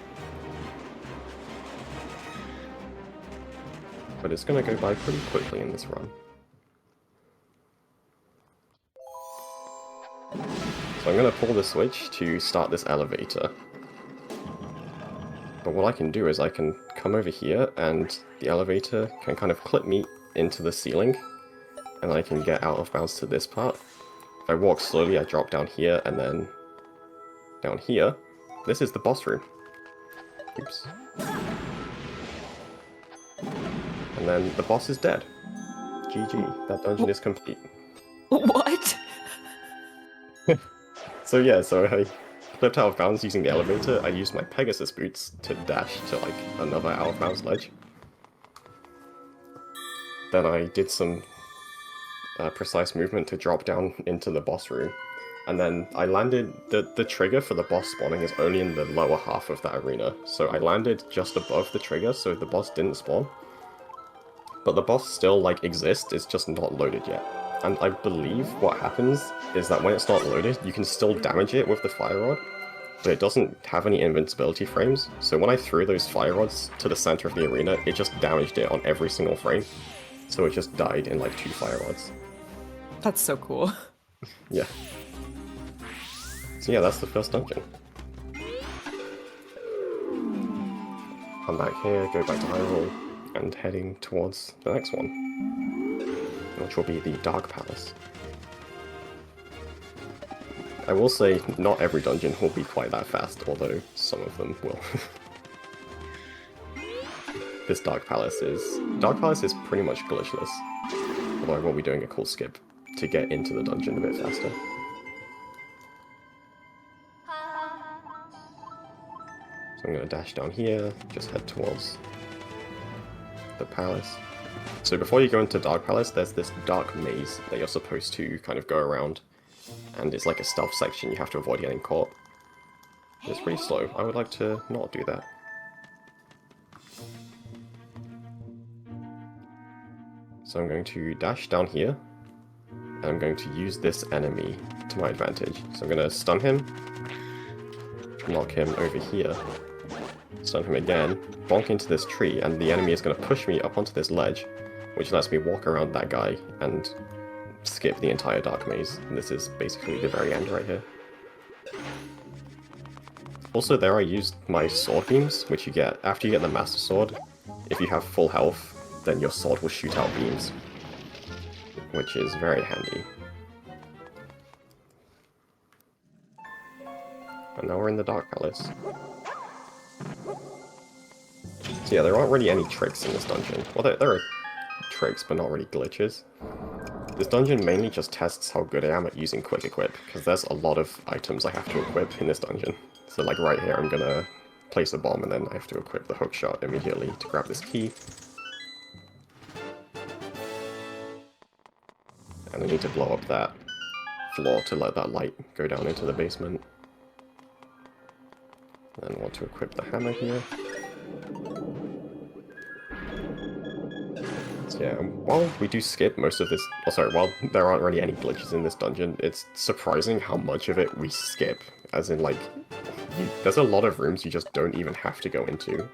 But it's gonna go by pretty quickly in this run. So I'm going to pull the switch to start this elevator. But what I can do is I can come over here and the elevator can kind of clip me into the ceiling. And I can get out of bounds to this part. If I walk slowly, I drop down here and then down here. This is the boss room. Oops. And then the boss is dead. GG. That dungeon is complete. What? So yeah, so I flipped out of bounds using the elevator. I used my Pegasus boots to dash to like another out of bounds ledge. Then I did some precise movement to drop down into the boss room. And then I landed, the trigger for the boss spawning is only in the lower half of that arena. So I landed just above the trigger, so the boss didn't spawn. But the boss still like exists, it's just not loaded yet. And I believe what happens is that when it's not loaded, you can still damage it with the Fire Rod, but it doesn't have any invincibility frames. So when I threw those Fire Rods to the center of the arena, it just damaged it on every single frame. So it just died in like 2 Fire Rods. That's so cool. Yeah. So yeah, that's the first dungeon. Come back here, go back to Hyrule, and heading towards the next one, which will be the Dark Palace. I will say, not every dungeon will be quite that fast, although some of them will. This Dark Palace is pretty much glitchless, although I will be doing a cool skip to get into the dungeon a bit faster. So I'm going to dash down here, just head towards the palace. So before you go into Dark Palace, there's this dark maze that you're supposed to kind of go around. And it's like a stealth section, you have to avoid getting caught. It's pretty slow. I would like to not do that. So I'm going to dash down here, and I'm going to use this enemy to my advantage. So I'm going to stun him, knock him over here, stun him again, bonk into this tree, and the enemy is going to push me up onto this ledge, which lets me walk around that guy and skip the entire dark maze. And this is basically the very end right here. Also there I used my sword beams, which you get after you get the Master Sword. If you have full health, then your sword will shoot out beams, which is very handy. And now we're in the Dark Palace. So yeah, there aren't really any tricks in this dungeon. Well, there are tricks, but not really glitches. This dungeon mainly just tests how good I am at using quick equip, because there's a lot of items I have to equip in this dungeon. So like right here, I'm gonna place a bomb and then I have to equip the hook shot immediately to grab this key. And I need to blow up that floor to let that light go down into the basement. Then I want to equip the hammer here. So yeah, while we do skip most of this, oh sorry, while there aren't really any glitches in this dungeon, it's surprising how much of it we skip. As in, like, there's a lot of rooms you just don't even have to go into.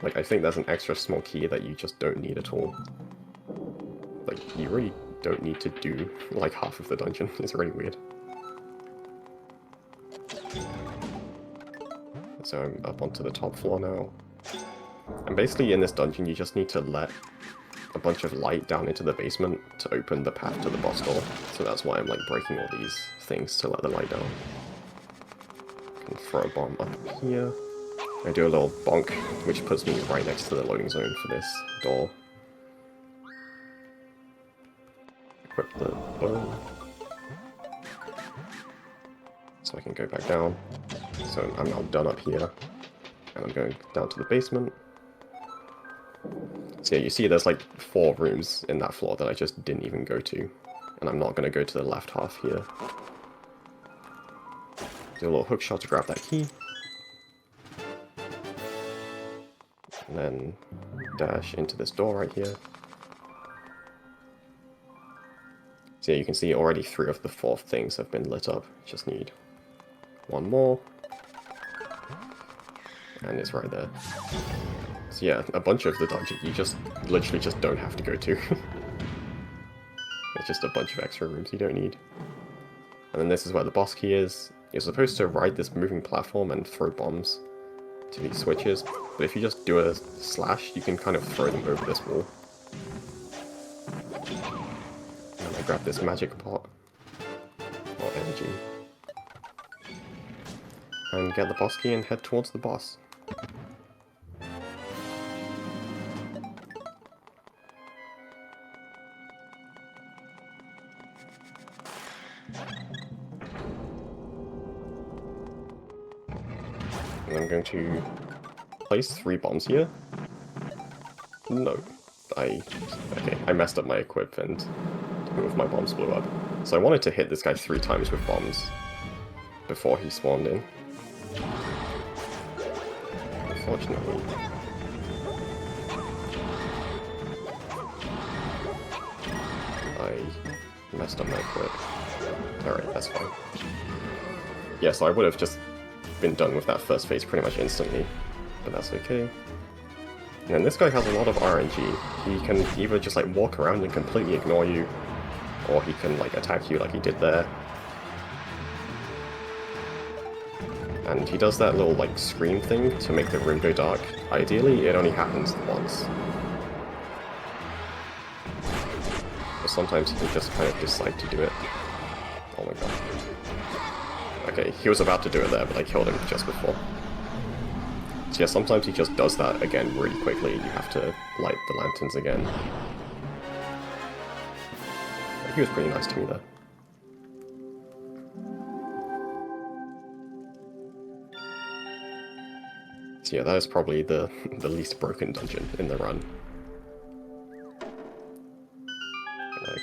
Like, I think there's an extra small key that you just don't need at all. Like, you really don't need to do, like, half of the dungeon. It's really weird. So I'm up onto the top floor now. And basically in this dungeon you just need to let a bunch of light down into the basement to open the path to the boss door. So that's why I'm like breaking all these things to let the light down. Can throw a bomb up here. I do a little bonk, which puts me right next to the loading zone for this door. Equip the bow. So I can go back down. So I'm now done up here. And I'm going down to the basement. So yeah, you see there's like 4 rooms in that floor that I just didn't even go to. And I'm not going to go to the left half here. Do a little hook shot to grab that key. And then dash into this door right here. So yeah, you can see already 3 of the 4 things have been lit up. Just need 1 more. And it's right there. So yeah, a bunch of the dungeon you just literally just don't have to go to. It's just a bunch of extra rooms you don't need. And then this is where the boss key is. You're supposed to ride this moving platform and throw bombs to these switches, but if you just do a slash, you can kind of throw them over this wall. And I grab this magic pot, or energy, and get the boss key and head towards the boss. And I'm going to place 3 bombs here. No. Okay, I messed up my equip and 2 of my bombs blew up. So I wanted to hit this guy 3 times with bombs before he spawned in. Unfortunately. I messed up my equip. Alright, that's fine. Yeah, so I would have just been done with that first phase pretty much instantly, but that's okay. And then this guy has a lot of RNG. He can either just like walk around and completely ignore you, or he can like attack you like he did there. And he does that little like scream thing to make the room go dark. Ideally, it only happens once. But sometimes he can just kind of decide to do it. Oh my god. Okay, he was about to do it there, but I killed him just before. So yeah, sometimes he just does that again really quickly, and you have to light the lanterns again. But he was pretty nice to me there. So yeah, that is probably the least broken dungeon in the run.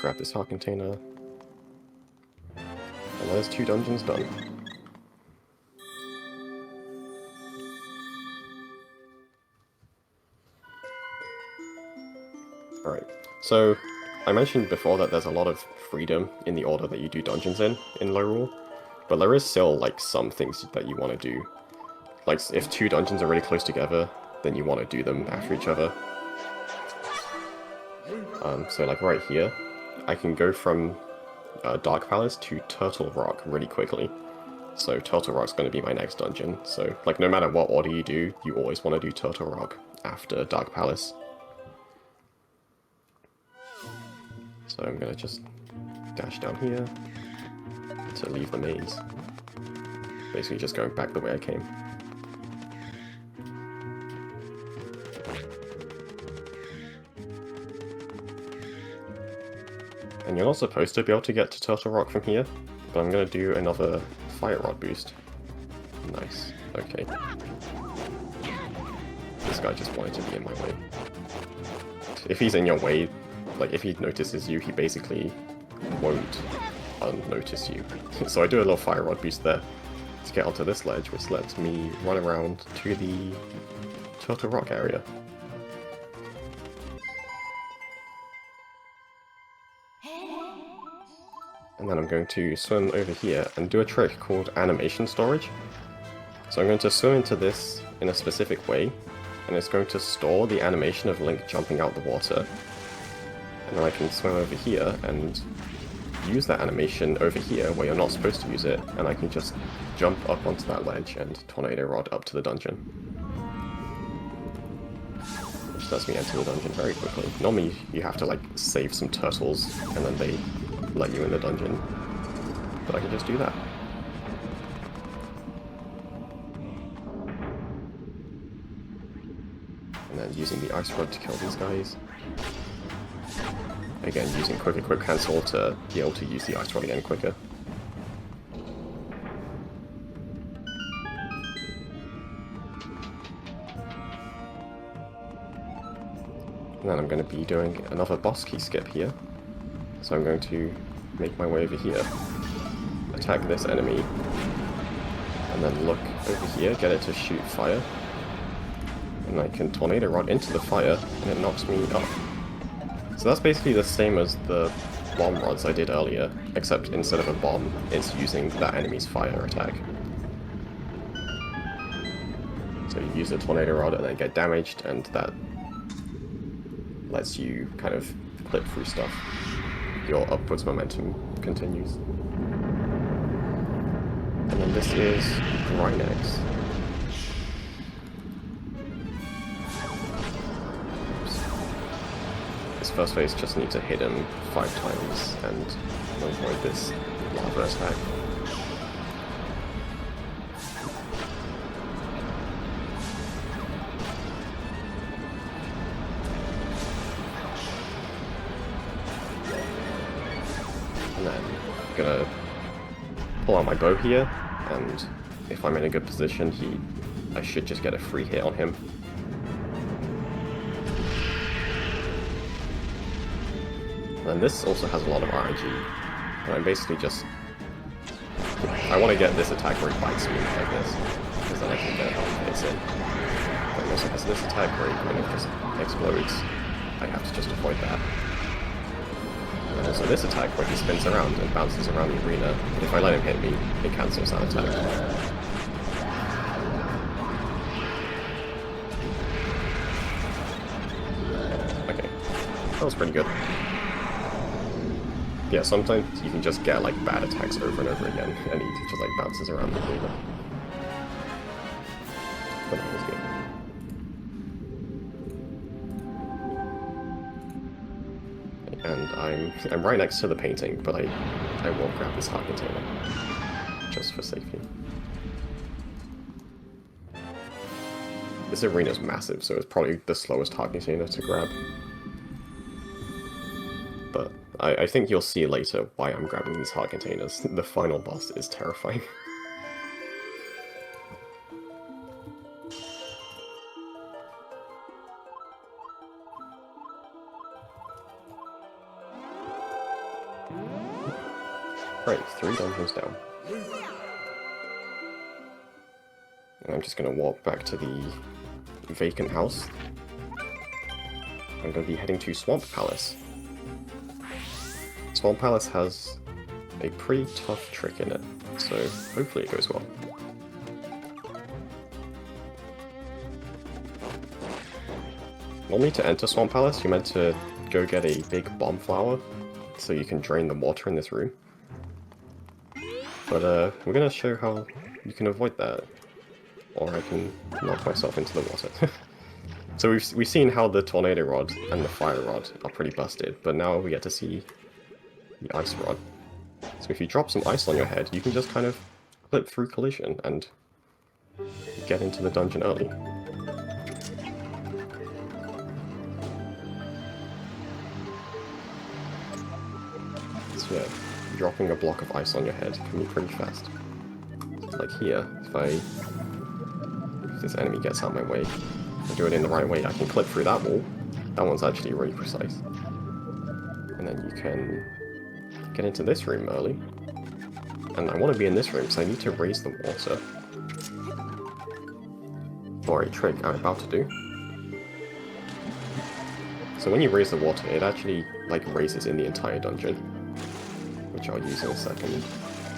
Grab this heart container. And there's 2 dungeons done. Alright, so I mentioned before that there's a lot of freedom in the order that you do dungeons in low rule, but there is still like some things that you want to do. Like if 2 dungeons are really close together, then you want to do them after each other. So like right here, I can go from Dark Palace to Turtle Rock really quickly. So Turtle Rock's going to be my next dungeon. So like no matter what order you do, you always want to do Turtle Rock after Dark Palace. So I'm going to just dash down here to leave the maze. Basically just going back the way I came. And And you're not supposed to be able to get to Turtle Rock from here, but I'm gonna do another Fire Rod boost. Nice. Okay. This guy just wanted to be in my way. If he's in your way, like if he notices you, he basically won't unnotice you. So I do a little Fire Rod boost there to get onto this ledge, which lets me run around to the Turtle Rock area. And then I'm going to swim over here and do a trick called animation storage. So I'm going to swim into this in a specific way, and it's going to store the animation of Link jumping out the water. And then I can swim over here and use that animation over here where you're not supposed to use it, and I can just jump up onto that ledge and Tornado Rod up to the dungeon. Which lets me enter the dungeon very quickly. Normally you have to like save some turtles and then they let you in the dungeon, but I can just do that. And then using the Ice Rod to kill these guys. Again, using quick equip cancel to be able to use the Ice Rod again quicker. And then I'm going to be doing another boss key skip here. So I'm going to make my way over here, attack this enemy, and then look over here, get it to shoot fire. And I can Tornado Rod into the fire, and it knocks me up. So that's basically the same as the bomb rods I did earlier, except instead of a bomb, it's using that enemy's fire attack. So you use the Tornado Rod and then get damaged, and that lets you kind of clip through stuff. Your upwards momentum continues. And then this is Grinex. This first phase just need to hit him 5 times and avoid this lava attack. And then I'm gonna pull out my bow here, and if I'm in a good position, I should just get a free hit on him. And this also has a lot of RNG, and I'm basically just... I want to get this attack where he bites me like this, because then I can get hits in. But it also has this attack where when it just explodes, I have to just avoid that. And also this attack where he spins around and bounces around the arena. If I let him hit me, it cancels that attack. Okay, that was pretty good. Yeah, sometimes you can just get like bad attacks over and over again, and he just like bounces around the arena. But that was good. And I'm right next to the painting, but I won't grab this heart container, just for safety. This arena's massive, so it's probably the slowest heart container to grab. But I think you'll see later why I'm grabbing these heart containers. The final boss is terrifying. Right, 3 dungeons down. And I'm just gonna walk back to the vacant house. I'm gonna be heading to Swamp Palace. Swamp Palace has a pretty tough trick in it, so hopefully it goes well. Normally to enter Swamp Palace, you're meant to go get a big bomb flower, so you can drain the water in this room. But we're gonna show how you can avoid that, or I can knock myself into the water. So we've seen how the Tornado Rod and the Fire Rod are pretty busted, but now we get to see the Ice Rod. So if you drop some ice on your head, you can just kind of clip through collision and get into the dungeon early. So yeah, dropping a block of ice on your head can be pretty fast. Like here, if this enemy gets out of my way, I do it in the right way, I can clip through that wall. That one's actually really precise. And then you can get into this room early. And I want to be in this room, so I need to raise the water. For a trick I'm about to do. So when you raise the water, it actually like raises in the entire dungeon, which I'll use in a second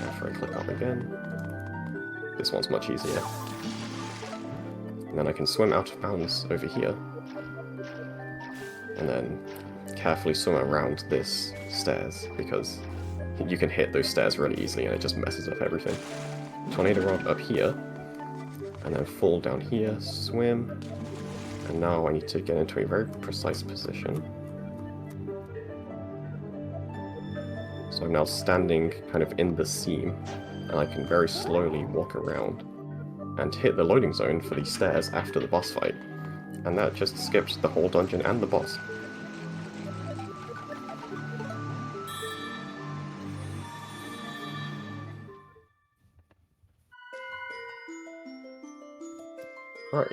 after I click up again. This one's much easier. And then I can swim out of bounds over here, and then carefully swim around this stairs, because you can hit those stairs really easily and it just messes up everything. Tornado rod up here, and then fall down here, swim, and now I need to get into a very precise position. So I'm now standing kind of in the seam, and I can very slowly walk around and hit the loading zone for these stairs after the boss fight. And that just skips the whole dungeon and the boss. Right.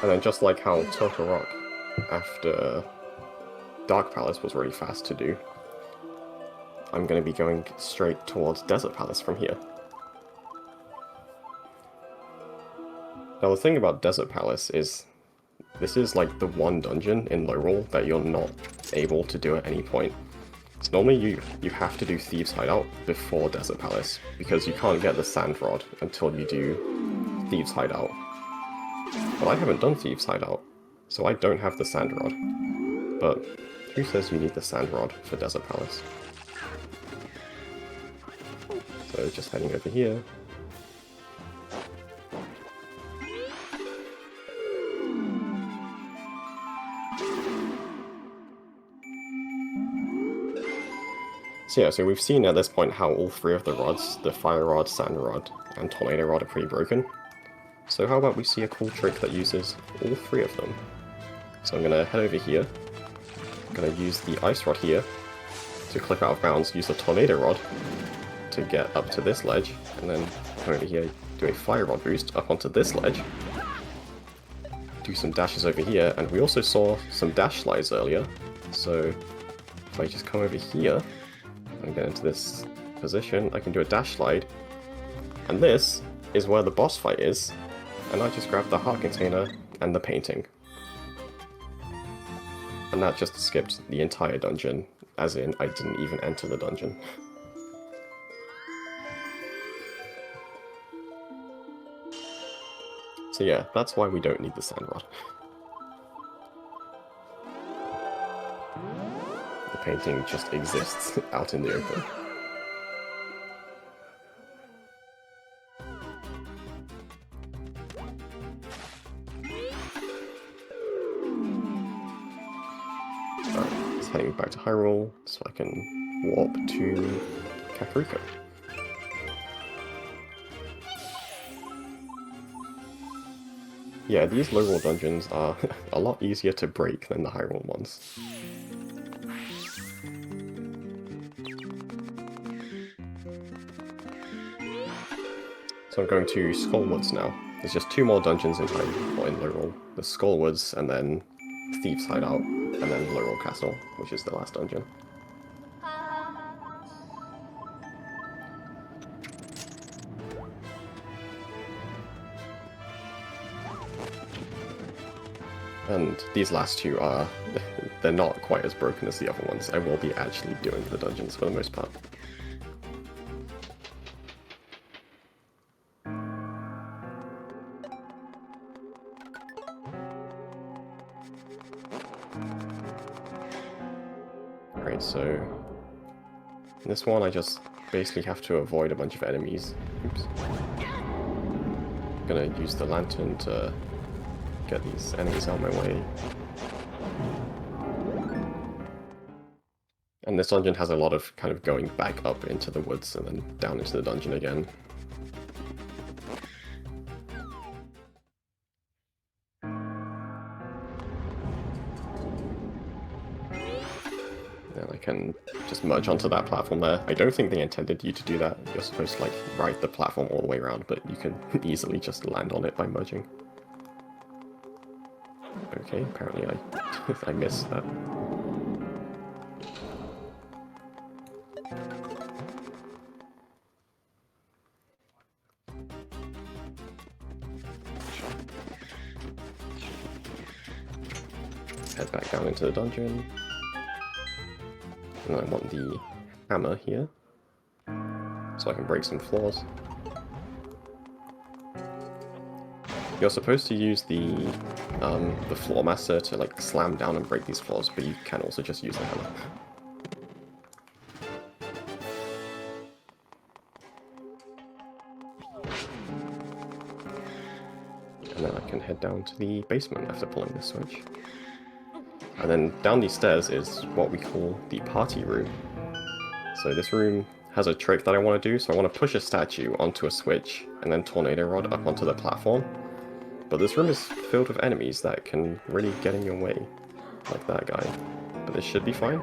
And then just like how Turtle Rock after Dark Palace was really fast to do, I'm going to be going straight towards Desert Palace from here. Now the thing about Desert Palace is, this is like the one dungeon in low roll that you're not able to do at any point. So normally you have to do Thieves' Hideout before Desert Palace, because you can't get the Sand Rod until you do Thieves' Hideout. But I haven't done Thieves' Hideout, so I don't have the Sand Rod. But who says you need the Sand Rod for Desert Palace? So just heading over here. So yeah, so we've seen at this point how all three of the rods, the Fire Rod, Sand Rod, and Tornado Rod, are pretty broken. So how about we see a cool trick that uses all three of them? So I'm going to head over here. I'm going to use the Ice Rod here to clip out of bounds, use the Tornado Rod to get up to this ledge, and then come over here, do a Fire Rod boost up onto this ledge, do some dashes over here, and we also saw some dash slides earlier, so if I just come over here and get into this position, I can do a dash slide, and this is where the boss fight is, and I just grab the heart container and the painting. And that just skipped the entire dungeon, as in I didn't even enter the dungeon. So yeah, that's why we don't need the Sand Rod. The painting just exists out in the open. Heading back to Hyrule, so I can warp to Kakariko. Yeah, these low roll dungeons are a lot easier to break than the high roll ones. So I'm going to Skullwoods now. There's just two more dungeons in low roll. The Skullwoods, and then Thieves' Hideout, and then Low Roll Castle, which is the last dungeon. And these last two are, they're not quite as broken as the other ones. I will be actually doing the dungeons for the most part. Alright, so in this one I just basically have to avoid a bunch of enemies. Oops. I'm gonna use the lantern to get these enemies out of my way. And this dungeon has a lot of kind of going back up into the woods and then down into the dungeon again. Then I can just merge onto that platform there. I don't think they intended you to do that. You're supposed to like ride the platform all the way around, but you can easily just land on it by merging. Okay, apparently I missed that. Head back down into the dungeon. And I want the hammer here, so I can break some floors. You're supposed to use the floor master to like slam down and break these floors, but you can also just use the hammer. And then I can head down to the basement after pulling this switch. And then down these stairs is what we call the party room. So this room has a trick that I want to do, so I want to push a statue onto a switch and then tornado rod up onto the platform. But this room is filled with enemies that can really get in your way, like that guy. But this should be fine.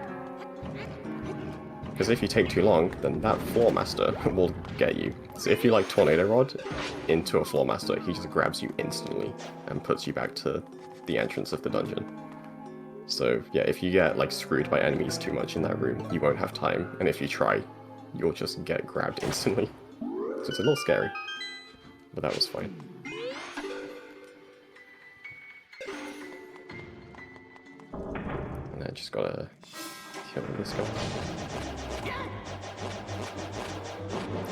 Because if you take too long, then that floor master will get you. So if you like tornado rod into a floor master, he just grabs you instantly and puts you back to the entrance of the dungeon. So yeah, if you get like screwed by enemies too much in that room, you won't have time, and if you try, you'll just get grabbed instantly. So it's a little scary, but that was fine. And I just gotta kill this guy.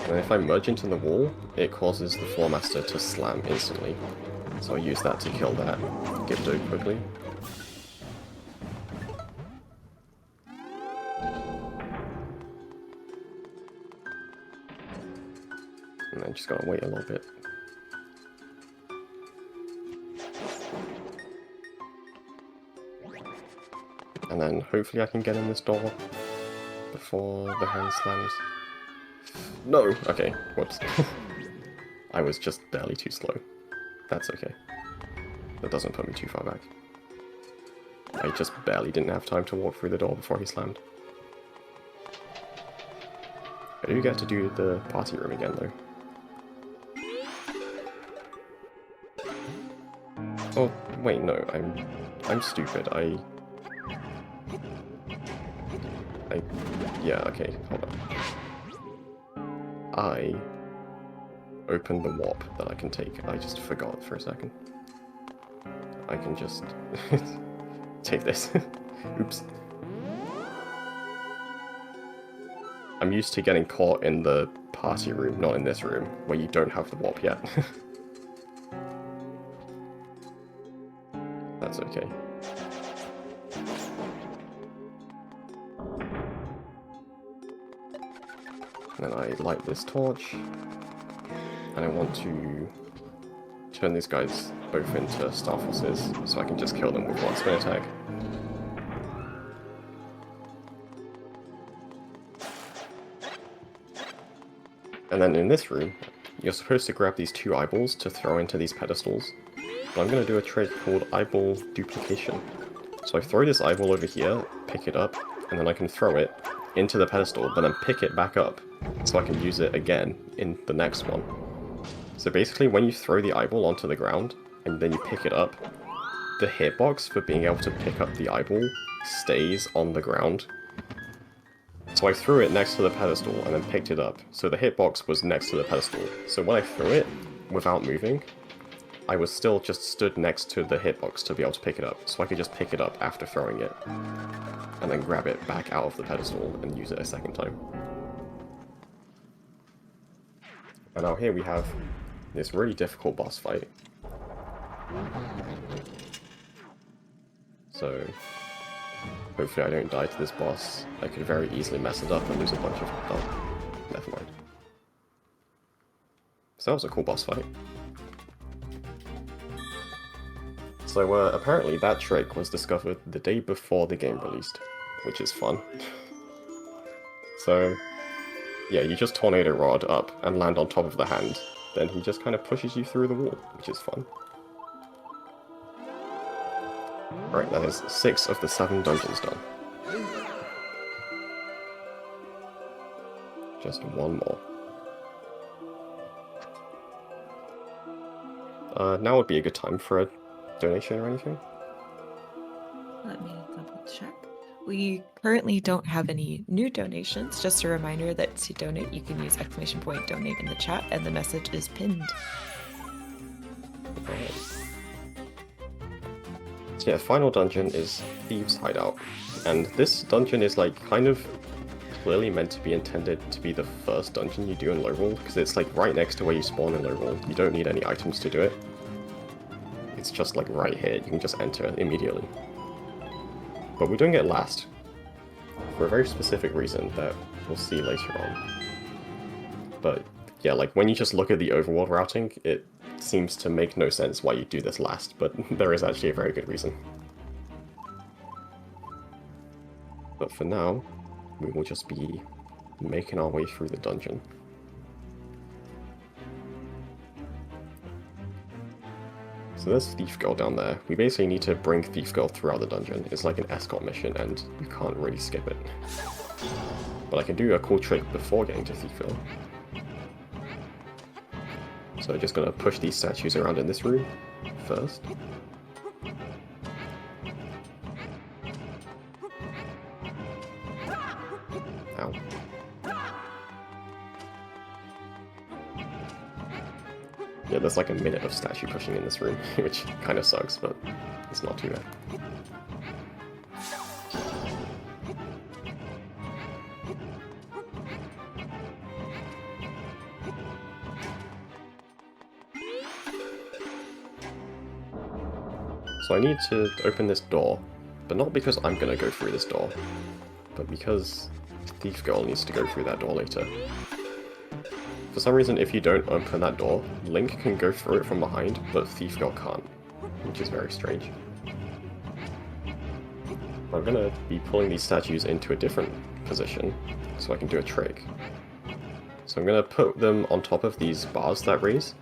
And if I merge into the wall, it causes the floor master to slam instantly. So I use that to kill that Gibdo quickly. And then just gotta wait a little bit. And then hopefully I can get in this door before the hand slams. No! Okay, whoops. I was just barely too slow. That's okay. That doesn't put me too far back. I just barely didn't have time to walk through the door before he slammed. I do get to do the party room again though. Oh, wait, no, I'm stupid. Yeah, okay, hold on. I opened the warp that I can take. I just forgot for a second. I can just take this. Oops. I'm used to getting caught in the party room, not in this room, where you don't have the warp yet. That's okay. And then I light this torch, and I want to turn these guys both into star forces, so I can just kill them with one spin attack. And then in this room, you're supposed to grab these two eyeballs to throw into these pedestals. But I'm going to do a trick called eyeball duplication. So I throw this eyeball over here, pick it up, and then I can throw it into the pedestal, but then pick it back up, so I can use it again in the next one. So basically, when you throw the eyeball onto the ground, and then you pick it up, the hitbox for being able to pick up the eyeball stays on the ground. So I threw it next to the pedestal, and then picked it up, so the hitbox was next to the pedestal. So when I threw it, without moving, I was still just stood next to the hitbox to be able to pick it up, so I could just pick it up after throwing it, and then grab it back out of the pedestal and use it a second time. And now here we have this really difficult boss fight. So hopefully I don't die to this boss. I could very easily mess it up and lose a bunch of... oh, never mind. So that was a cool boss fight. So apparently that trick was discovered the day before the game released, which is fun. So yeah, you just tornado rod up and land on top of the hand, then he just kind of pushes you through the wall, which is fun. Right, that is 6 of the 7 dungeons done. Just one more. Now would be a good time for a donation or anything. Let me double check. We currently don't have any new donations. Just a reminder that to donate, you can use !donate in the chat, and the message is pinned. Alright. So yeah, final dungeon is Thieves' Hideout. And this dungeon is like kind of clearly meant to be intended to be the first dungeon you do in low roll, because it's like right next to where you spawn in low roll. You don't need any items to do it. It's just like right here, you can just enter immediately. But we're doing it last, for a very specific reason that we'll see later on. But yeah, like when you just look at the overworld routing, it seems to make no sense why you do this last, but there is actually a very good reason. But for now, we will just be making our way through the dungeon. So there's Thief Girl down there. We basically need to bring Thief Girl throughout the dungeon. It's like an escort mission, and you can't really skip it. But I can do a cool trick before getting to Thief Girl. So I'm just gonna push these statues around in this room first. Ow. Yeah, there's like a minute of statue pushing in this room, which kind of sucks, but it's not too bad. So I need to open this door, but not because I'm gonna go through this door, but because Thief Girl needs to go through that door later. For some reason, if you don't open that door, Link can go through it from behind, but Thief Girl can't, which is very strange. I'm gonna be pulling these statues into a different position, so I can do a trick. So I'm gonna put them on top of these bars that raise,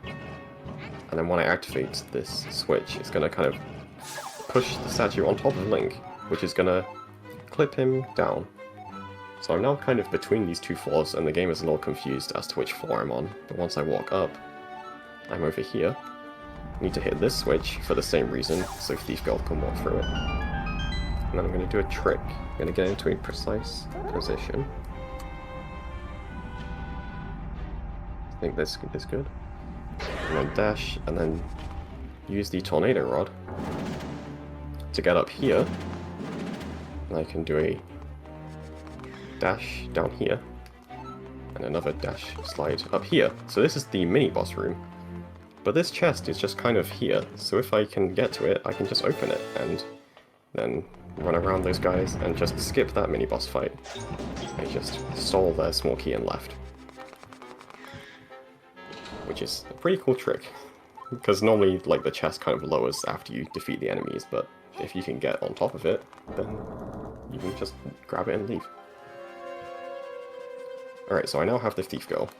and then when I activate this switch, it's gonna kind of push the statue on top of Link, which is gonna clip him down. So I'm now kind of between these two floors, and the game is a little confused as to which floor I'm on, but once I walk up, I'm over here. I need to hit this switch for the same reason, so Thief Girl can walk through it. And then I'm going to do a trick. I'm going to get into a precise position. I think this is good. And then dash, and then use the tornado rod to get up here. And I can do a dash down here, and another dash slide up here. So this is the mini-boss room. But this chest is just kind of here, so if I can get to it, I can just open it, and then run around those guys and just skip that mini-boss fight. I just stole their small key and left. Which is a pretty cool trick. Because normally, like, the chest kind of lowers after you defeat the enemies, but if you can get on top of it, then you can just grab it and leave. Alright, so I now have the Thief Girl,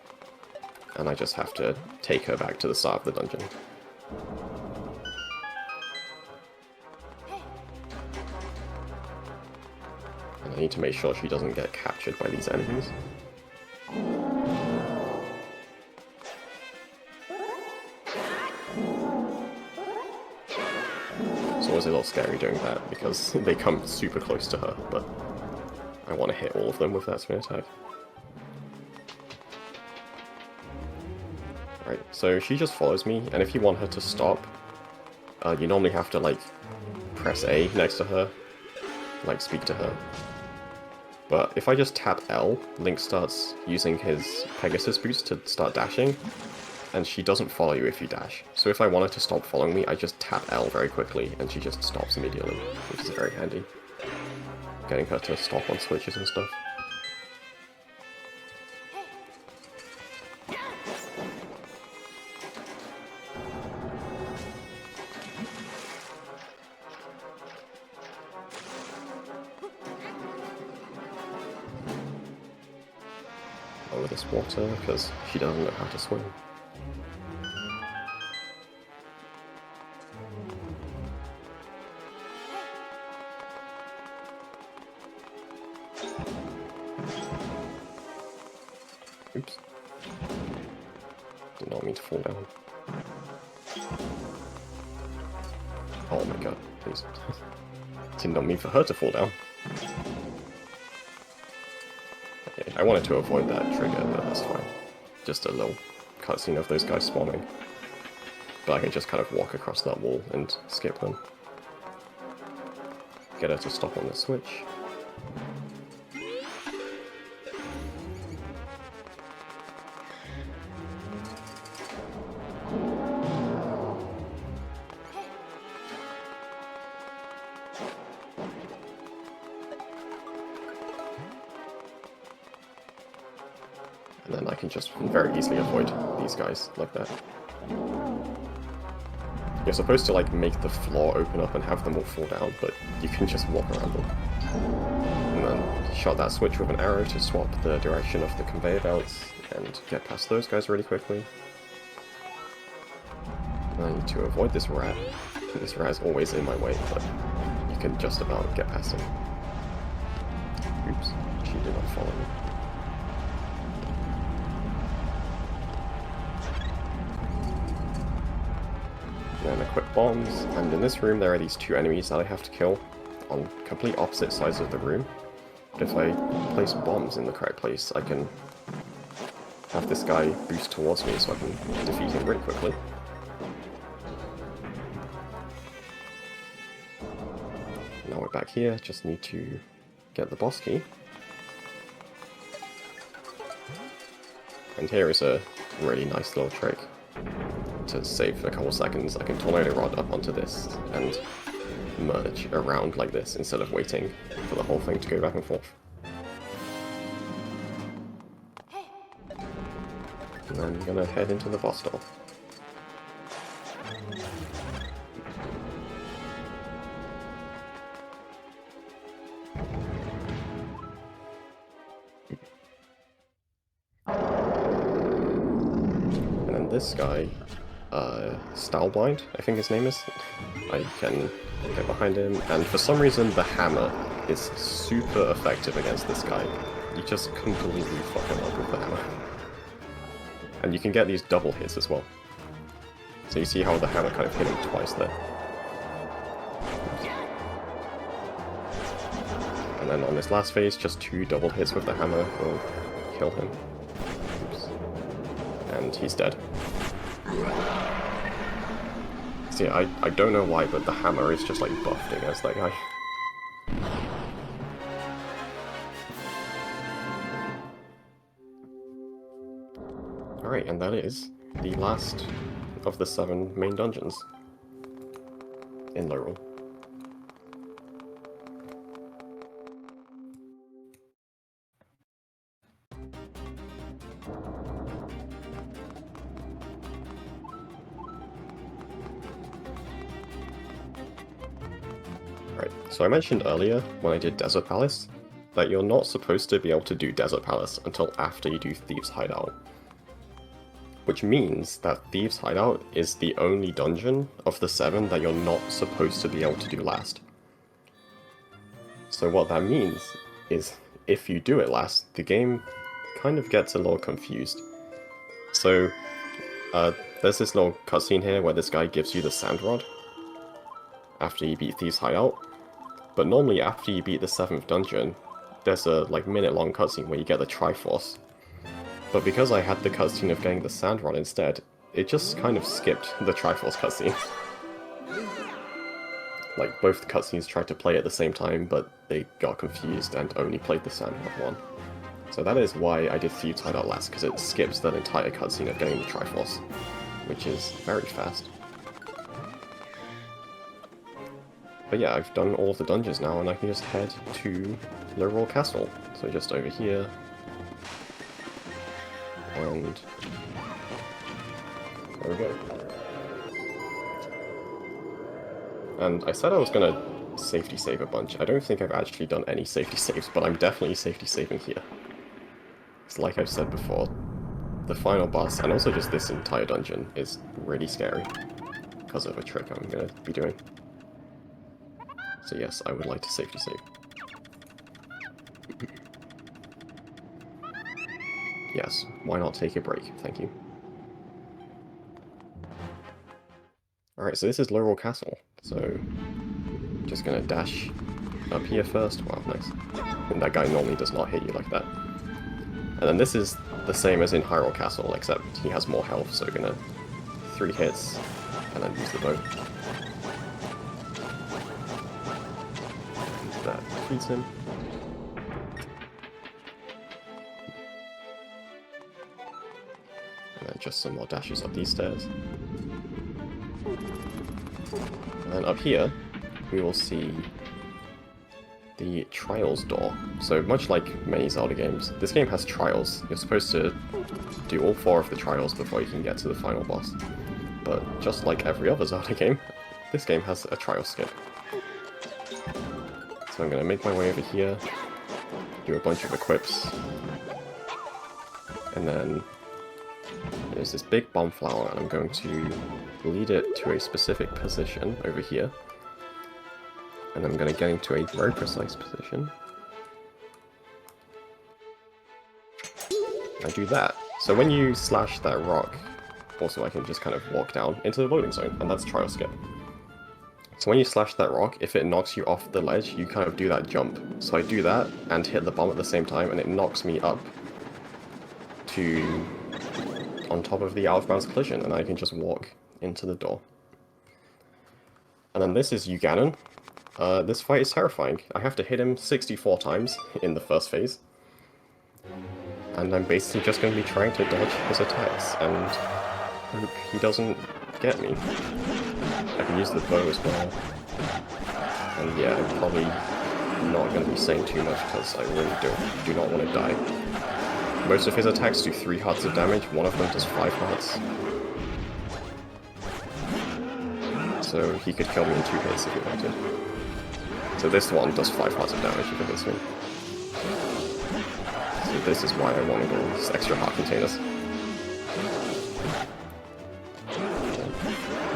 and I just have to take her back to the start of the dungeon. And I need to make sure she doesn't get captured by these enemies. It's always a little scary doing that, because they come super close to her, but I want to hit all of them with that spin attack. Right, so she just follows me, and if you want her to stop, you normally have to, like, press A next to her, like, speak to her. But if I just tap L, Link starts using his Pegasus boots to start dashing, and she doesn't follow you if you dash. So if I want her to stop following me, I just tap L very quickly, and she just stops immediately, which is very handy. Getting her to stop on switches and stuff. Over this water, because she doesn't know how to swim. need to fall down. Oh my god, please. Did not mean for her to fall down. Okay, I wanted to avoid that trigger, but that's fine. Just a little cutscene of those guys spawning. But I can just kind of walk across that wall and skip them. Get her to stop on the switch. And then I can just very easily avoid these guys like that. You're supposed to like make the floor open up and have them all fall down, but you can just walk around them. And then shot that switch with an arrow to swap the direction of the conveyor belts and get past those guys really quickly. And I need to avoid this rat. This rat is always in my way, but you can just about get past him. Oops, she did not follow me. And then equip bombs, and in this room there are these two enemies that I have to kill on complete opposite sides of the room. But if I place bombs in the correct place, I can have this guy boost towards me so I can defeat him really quickly. Now we're back here, just need to get the boss key. And here is a really nice little trick. To save a couple seconds, I can tornado rod up onto this and merge around like this instead of waiting for the whole thing to go back and forth. And then I'm gonna head into the boss door. And then this guy, Stylblind, I think his name is. I can get behind him, and for some reason the hammer is super effective against this guy. You just completely fuck him up with the hammer. And you can get these double hits as well. So you see how the hammer kind of hit him twice there. And then on this last phase, just 2 double hits with the hammer will kill him. Oops. And he's dead. See, I don't know why, but the hammer is just like buffed against that guy. Alright, and that is the last of the 7 main dungeons in Lorule. So I mentioned earlier, when I did Desert Palace, that you're not supposed to be able to do Desert Palace until after you do Thieves' Hideout. Which means that Thieves' Hideout is the only dungeon of the 7 that you're not supposed to be able to do last. So what that means is, if you do it last, the game kind of gets a little confused. So, there's this little cutscene here where this guy gives you the Sand Rod after you beat Thieves' Hideout. But normally after you beat the 7th dungeon, there's a like minute-long cutscene where you get the Triforce. But because I had the cutscene of getting the Sand Rod instead, it just kind of skipped the Triforce cutscene. Like, both cutscenes tried to play at the same time, but they got confused and only played the Sand Rod one. So that is why I did Thieves' Hideout last, because it skips that entire cutscene of getting the Triforce, which is very fast. But yeah, I've done all of the dungeons now, and I can just head to Lorule Castle. So just over here. And there we go. And I said I was gonna safety save a bunch. I don't think I've actually done any safety saves, but I'm definitely safety saving here. It's like I've said before, the final boss, and also just this entire dungeon, is really scary because of a trick I'm gonna be doing. So yes, I would like to safety save. Yes, why not take a break? Thank you. Alright, so this is Laurel Castle. So, just gonna dash up here first. Wow, nice. And that guy normally does not hit you like that. And then this is the same as in Hyrule Castle, except he has more health, so gonna 3 hits, and then use the bow. That defeats him. And then just some more dashes up these stairs. And then up here, we will see the Trials door. So much like many Zelda games, this game has trials. You're supposed to do all 4 of the trials before you can get to the final boss. But just like every other Zelda game, this game has a trial skip. So I'm going to make my way over here, do a bunch of equips, and then there's this big bomb flower, and I'm going to lead it to a specific position over here. And I'm going to get into a very precise position. I do that. So when you slash that rock, also I can just kind of walk down into the loading zone, and that's trial skip. So when you slash that rock, if it knocks you off the ledge, you kind of do that jump. So I do that and hit the bomb at the same time, and it knocks me up to on top of the out of bounds collision, and I can just walk into the door. And then this is Uganon. This fight is terrifying. I have to hit him 64 times in the first phase. And I'm basically just going to be trying to dodge his attacks and hope he doesn't get me. I can use the bow as well. And yeah, I'm probably not going to be saying too much because I really do not want to die. Most of his attacks do 3 hearts of damage, one of them does 5 hearts. So he could kill me in 2 hits if he wanted. So this one does 5 hearts of damage if it hits me. So this is why I wanted all these extra heart containers.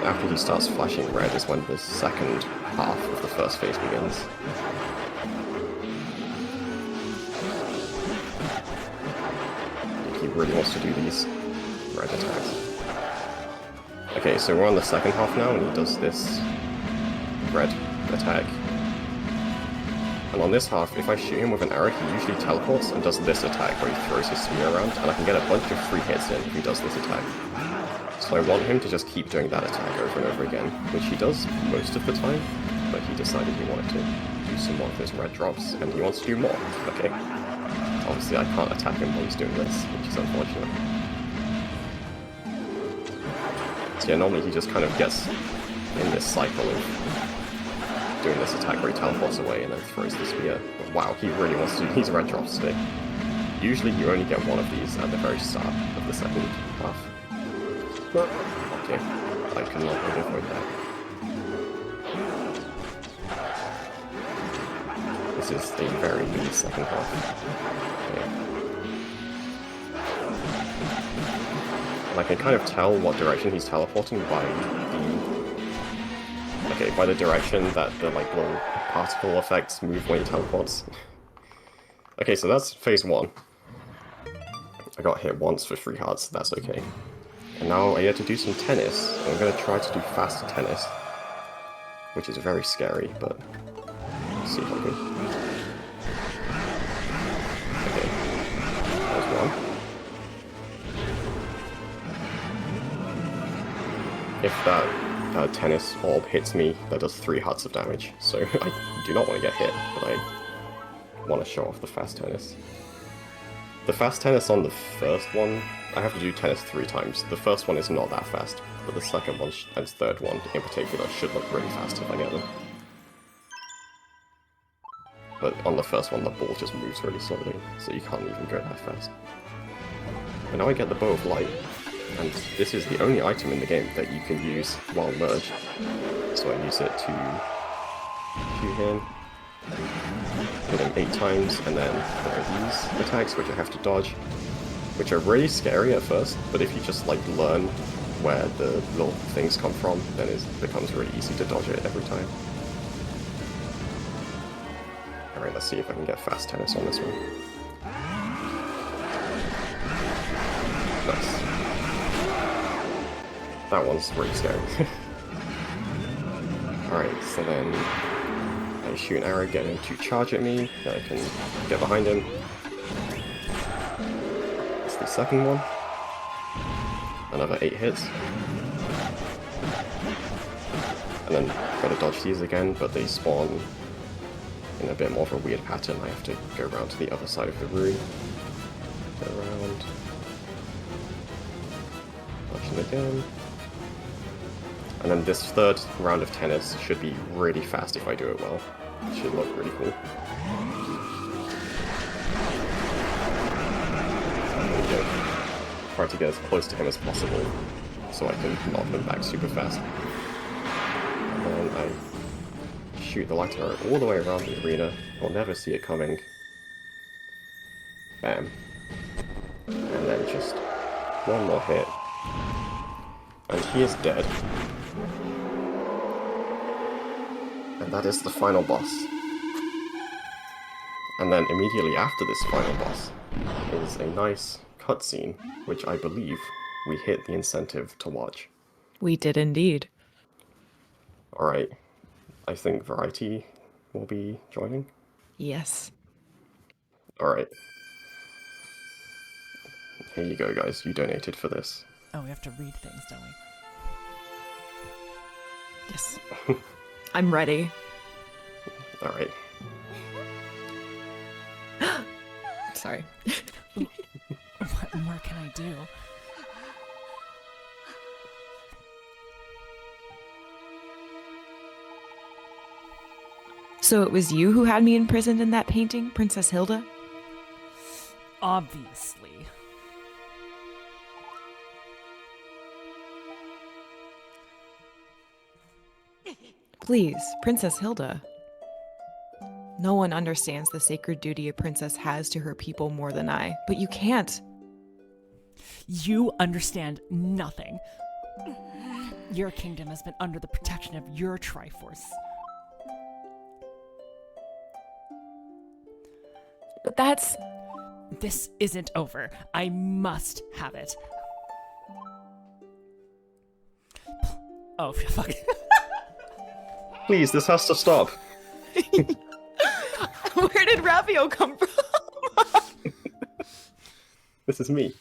After he starts flashing red is when the second half of the first phase begins. He really wants to do these red attacks. Okay, so we're on the second half now, and he does this red attack. And on this half, if I shoot him with an arrow, he usually teleports and does this attack where he throws his spear around, and I can get a bunch of free hits in if he does this attack. So I want him to just keep doing that attack over and over again, which he does most of the time, but he decided he wanted to do some more of his red drops, and he wants to do more. Okay. Obviously I can't attack him while he's doing this, which is unfortunate. So yeah, normally he just kind of gets in this cycle of doing this attack where he teleports away and then throws the spear. But wow, he really wants to do these red drops today. Usually you only get one of these at the very start of the second half. But, okay, I cannot really avoid that. This is a very lean second half. Okay. And I can kind of tell what direction he's teleporting by the direction that the like little particle effects move when he teleports. Okay, so that's phase 1. I got hit once for 3 hearts, that's okay. And now I get to do some tennis. I'm going to try to do fast tennis, which is very scary, but let's see if I can. Okay, that was one. If that tennis orb hits me, that does 3 hearts of damage, so I do not want to get hit, but I want to show off the fast tennis. The fast tennis on the first one, I have to do tennis 3 times. The first one is not that fast, but the second one and third one in particular should look really fast if I get them. But on the first one, the ball just moves really slowly, so you can't even go that fast. And now I get the Bow of Light, and this is the only item in the game that you can use while merged. So I use it to shoot him, hit him 8 times, and then there are these attacks which I have to dodge, which are really scary at first, but if you just like learn where the little things come from, then it becomes really easy to dodge it every time. Alright, let's see if I can get fast tennis on this one. Nice. That one's really scary. So then I shoot an arrow, get him to charge at me, then I can get behind him. That's the second one. Another 8 hits. And then gotta dodge these again, but they spawn in a bit more of a weird pattern. I have to go around to the other side of the room. Go around. Dodge him again. And then this third round of tennis should be really fast if I do it well. It should look really cool. There we go. Try to get as close to him as possible so I can knock him back super fast. And then I shoot the light arrow all the way around the arena. I'll never see it coming. Bam. And then just one more hit. And he is dead. And that is the final boss. And then immediately after this final boss is a nice cutscene, which I believe we hit the incentive to watch. We did indeed. Alright, I think Variety will be joining. Yes. Alright. Here you go, guys. You donated for this. Oh, we have to read things, don't we? Yes. I'm ready. Alright. Sorry. What more can I do? So it was you who had me imprisoned in that painting, Princess Hilda? Obviously. Please, Princess Hilda. No one understands the sacred duty a princess has to her people more than I, but you can't. You understand nothing. Your kingdom has been under the protection of your Triforce. But that's... This isn't over. I must have it. Oh, fuck. Please, this has to stop. Where did Raphael come from? This is me.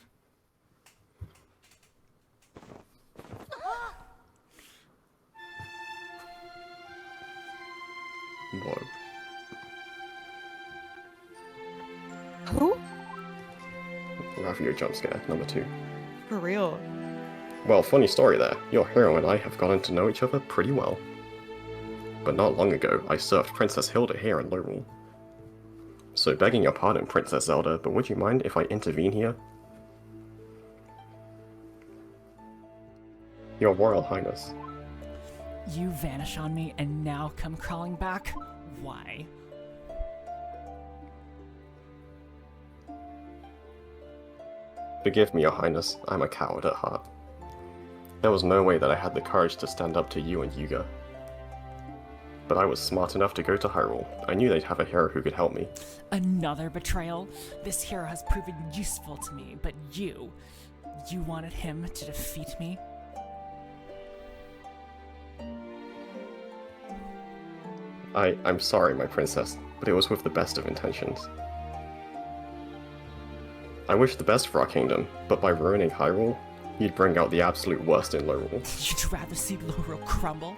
Whoa. Who? Raphael jump scare, number 2. For real. Well, funny story there. Your hero and I have gotten to know each other pretty well. But not long ago, I served Princess Hilda here in Lorule. So begging your pardon, Princess Zelda, but would you mind if I intervene here? Your Royal Highness. You vanish on me and now come crawling back? Why? Forgive me, Your Highness, I'm a coward at heart. There was no way that I had the courage to stand up to you and Yuga. But I was smart enough to go to Hyrule. I knew they'd have a hero who could help me. Another betrayal? This hero has proven useful to me, but you wanted him to defeat me? I'm sorry, my princess, but it was with the best of intentions. I wish the best for our kingdom, but by ruining Hyrule, you'd bring out the absolute worst in Lorule. You'd rather see Lorule crumble?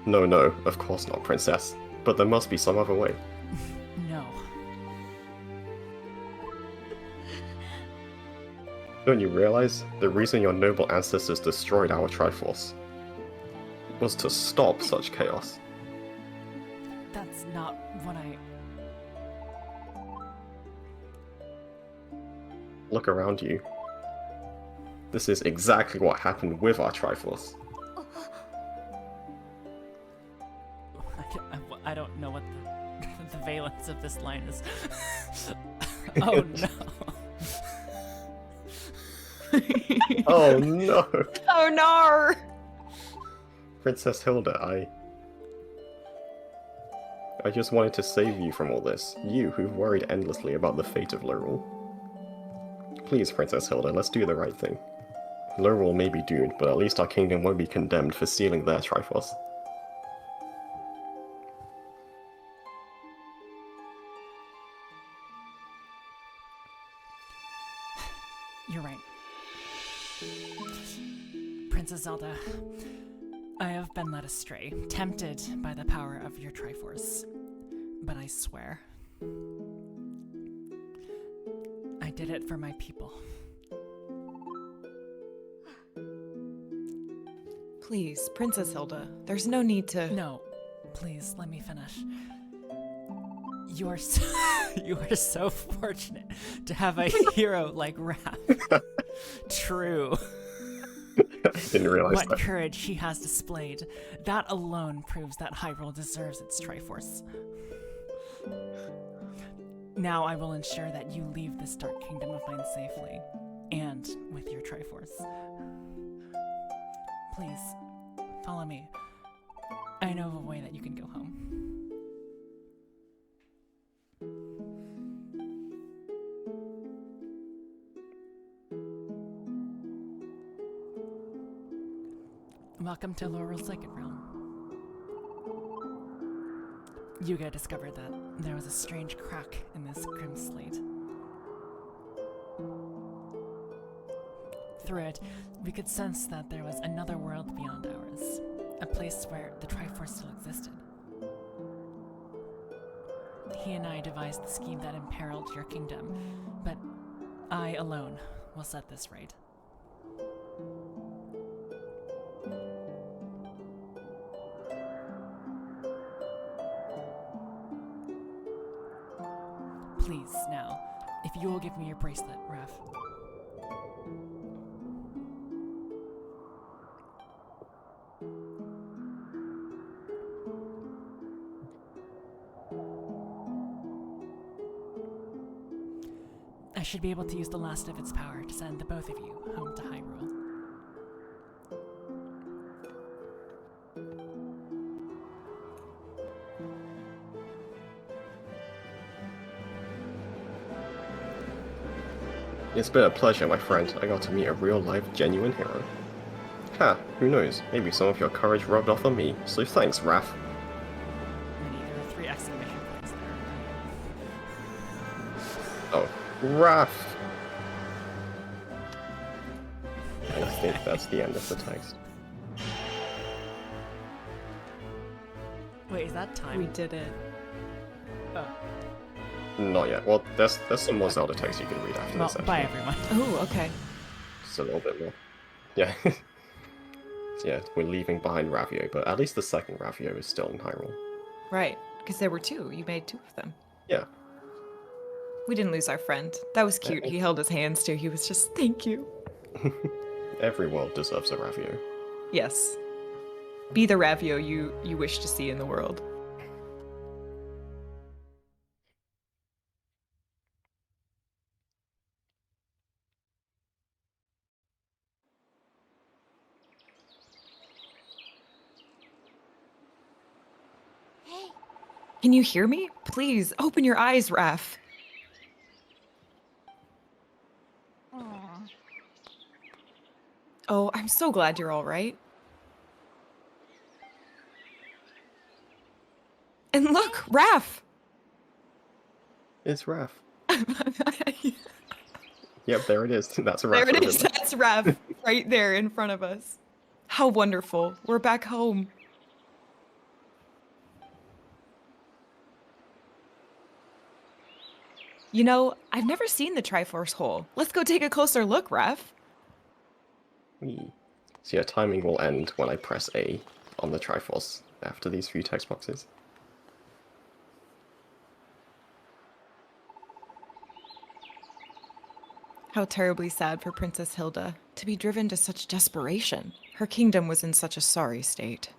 No, of course not, princess. But there must be some other way. No. Don't you realize? The reason your noble ancestors destroyed our Triforce was to stop such chaos. That's not what I... Look around you. This is exactly what happened with our Triforce. I don't know what the valence of this line is. Oh no. Oh no! Oh no! Princess Hilda, I just wanted to save you from all this. You, who've worried endlessly about the fate of Lorule. Please, Princess Hilda, let's do the right thing. Lowell may be doomed, but at least our kingdom won't be condemned for stealing their Triforce. You're right. Princess Zelda, I have been led astray, tempted by the power of your Triforce. But I swear, I did it for my people. Please, Princess Hilda, there's no need to... No, please, let me finish. You are so, you are so fortunate to have a hero like Raph. True. Didn't realize What that. courage he has displayed. That alone proves that Hyrule deserves its Triforce. Now I will ensure that you leave this dark kingdom of mine safely, and with your Triforce. Please, follow me. I know of a way that you can go home. Welcome to Laurel's Second Realm. Yuga discovered that there was a strange crack in this grim slate. Through it, we could sense that there was another world beyond ours, a place where the Triforce still existed. He and I devised the scheme that imperiled your kingdom, but I alone will set this right. Please, now, if you will give me your bracelet, Raph. I should be able to use the last of its power to send the both of you home to Hyrule. It's been a pleasure, my friend. I got to meet a real-life, genuine hero. Ha, who knows? Maybe some of your courage rubbed off on me, so thanks, Raph. Minnie, there are 3 exclamation points there. Oh, Raph! I think that's the end of the text. Wait, is that time? We did it. Oh, Not yet. Well, there's some more Zelda text you can read after well, this, actually. bye everyone. Oh, okay. Just a little bit more. Yeah. So yeah, we're leaving behind Ravio, but at least the second Ravio is still in Hyrule. Right, because there were 2. You made 2 of them. Yeah. We didn't lose our friend. That was cute. He held his hands too. He was just, thank you. Every world deserves a Ravio. Yes. Be the Ravio you wish to see in the world. Can you hear me? Please, open your eyes, Raph. Oh, I'm so glad you're all right. And look, Raph! It's Raph. Yep, there it is. That's a Raph. There it over is. there. That's Raph right there in front of us. How wonderful. We're back home. You know, I've never seen the Triforce hole. Let's go take a closer look, Raph. Whee. So yeah, timing will end when I press A on the Triforce after these few text boxes. How terribly sad for Princess Hilda to be driven to such desperation. Her kingdom was in such a sorry state.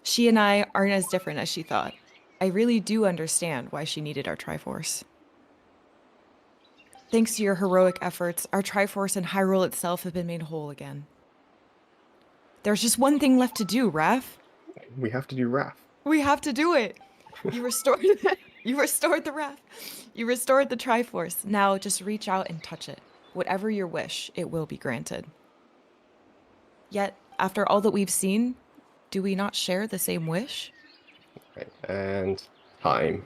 She and I aren't as different as she thought. I really do understand why she needed our Triforce. Thanks to your heroic efforts, our Triforce and Hyrule itself have been made whole again. There's just one thing left to do, Raph. We have to do Raph. We have to do it. You restored You restored the raft. You restored the Triforce. Now just reach out and touch it. Whatever your wish, it will be granted. Yet, after all that we've seen, do we not share the same wish? Right, and time.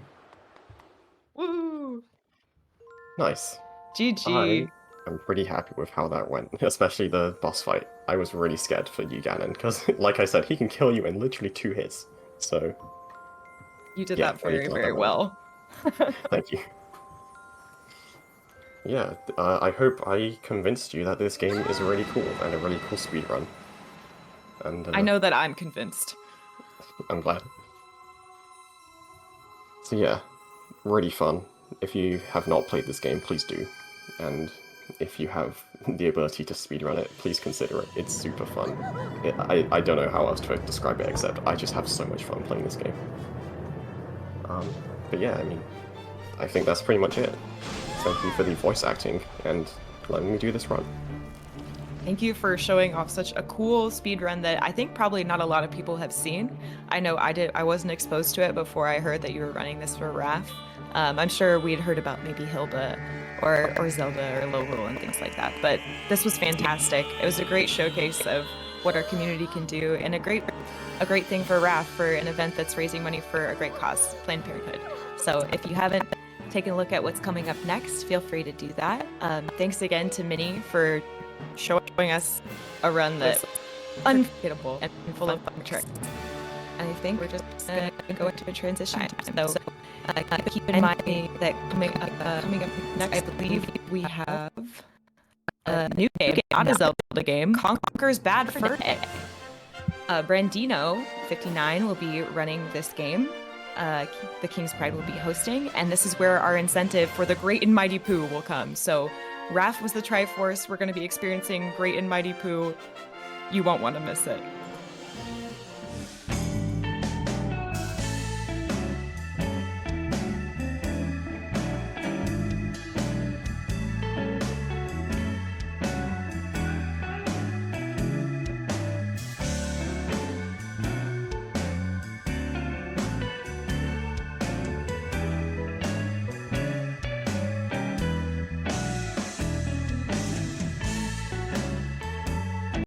Woo! Nice. GG. I'm pretty happy with how that went, especially the boss fight. I was really scared for you, Ganon, because, like I said, he can kill you in literally 2 hits. So, You did yeah, that really very, glad very that went well. Thank you. Yeah, I hope I convinced you that this game is really cool and a really cool speedrun. And I know that I'm convinced. I'm glad. So yeah, really fun. If you have not played this game, please do. And if you have the ability to speedrun it, please consider it. It's super fun. I don't know how else to describe it, except I just have so much fun playing this game. But yeah, I mean, I think that's pretty much it. Thank you for the voice acting, and letting me do this run. Thank you for showing off such a cool speedrun that I think probably not a lot of people have seen. I know I wasn't exposed to it before I heard that you were running this for Raph. I'm sure we'd heard about maybe Hilda or Zelda or Lowell and things like that, but this was fantastic. It was a great showcase of what our community can do, and a great thing for Raph for an event that's raising money for a great cause, Planned Parenthood. So if you haven't taken a look at what's coming up next, feel free to do that. Thanks again to Minnie for showing us a run that's unforgettable and full of fun tricks. And I think we're just gonna go into a transition time. So keep in mind that coming up next, I believe we have a new game, not a Zelda game, Conker's Bad Fur Day. Brandino 59 will be running this game. The King's Pride will be hosting, and this is where our incentive for the Great and Mighty Pooh will come. So Raph was the Triforce. We're going to be experiencing Great and Mighty Pooh. You won't want to miss it.